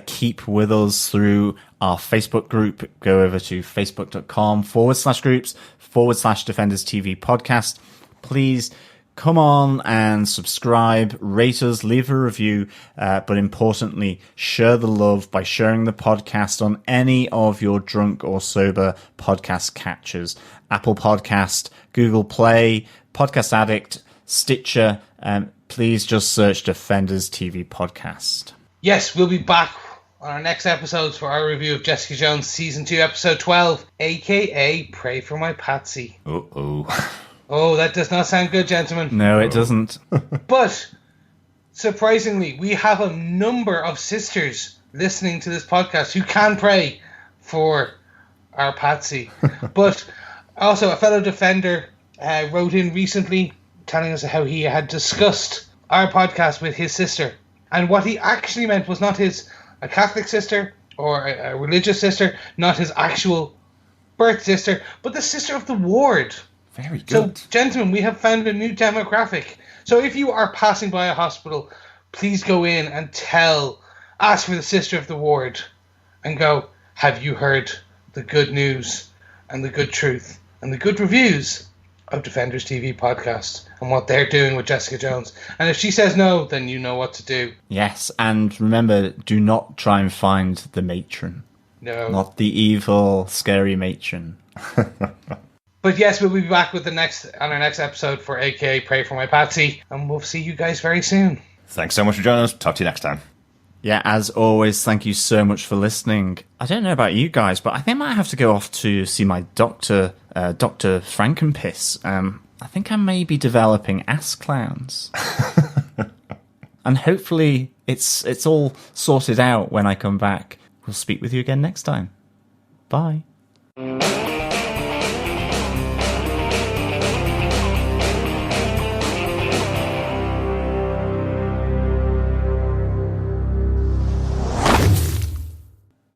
keep with us through our Facebook group. Go over to facebook.com/groups/Defenders TV podcast. Please come on and subscribe, rate us, leave a review, but importantly, share the love by sharing the podcast on any of your drunk or sober podcast catchers. Apple Podcast, Google Play, Podcast Addict, Stitcher. Please just search Defenders TV Podcast. Yes, we'll be back on our next episodes for our review of Jessica Jones Season 2, Episode 12, a.k.a. Pray for My Patsy. Uh-oh. Oh, that does not sound good, gentlemen. No, it doesn't. But, surprisingly, we have a number of sisters listening to this podcast who can pray for our Patsy. But also, a fellow defender wrote in recently telling us how he had discussed our podcast with his sister. And what he actually meant was not a Catholic sister or a religious sister, not his actual birth sister, but the sister of the ward. Very good. So, gentlemen, we have found a new demographic. So if you are passing by a hospital, please go in and ask for the sister of the ward and go, have you heard the good news and the good truth and the good reviews of Defenders TV podcast and what they're doing with Jessica Jones? And if she says no, then you know what to do. Yes, and remember, do not try and find the matron. No. Not the evil, scary matron. But yes, we'll be back with on our next episode for AKA Pray for My Patsy, and we'll see you guys very soon. Thanks so much for joining us. Talk to you next time. Yeah, as always, thank you so much for listening. I don't know about you guys, but I think I might have to go off to see my doctor, Dr. Frankenpiss. I think I may be developing ass clowns. And hopefully it's all sorted out when I come back. We'll speak with you again next time. Bye.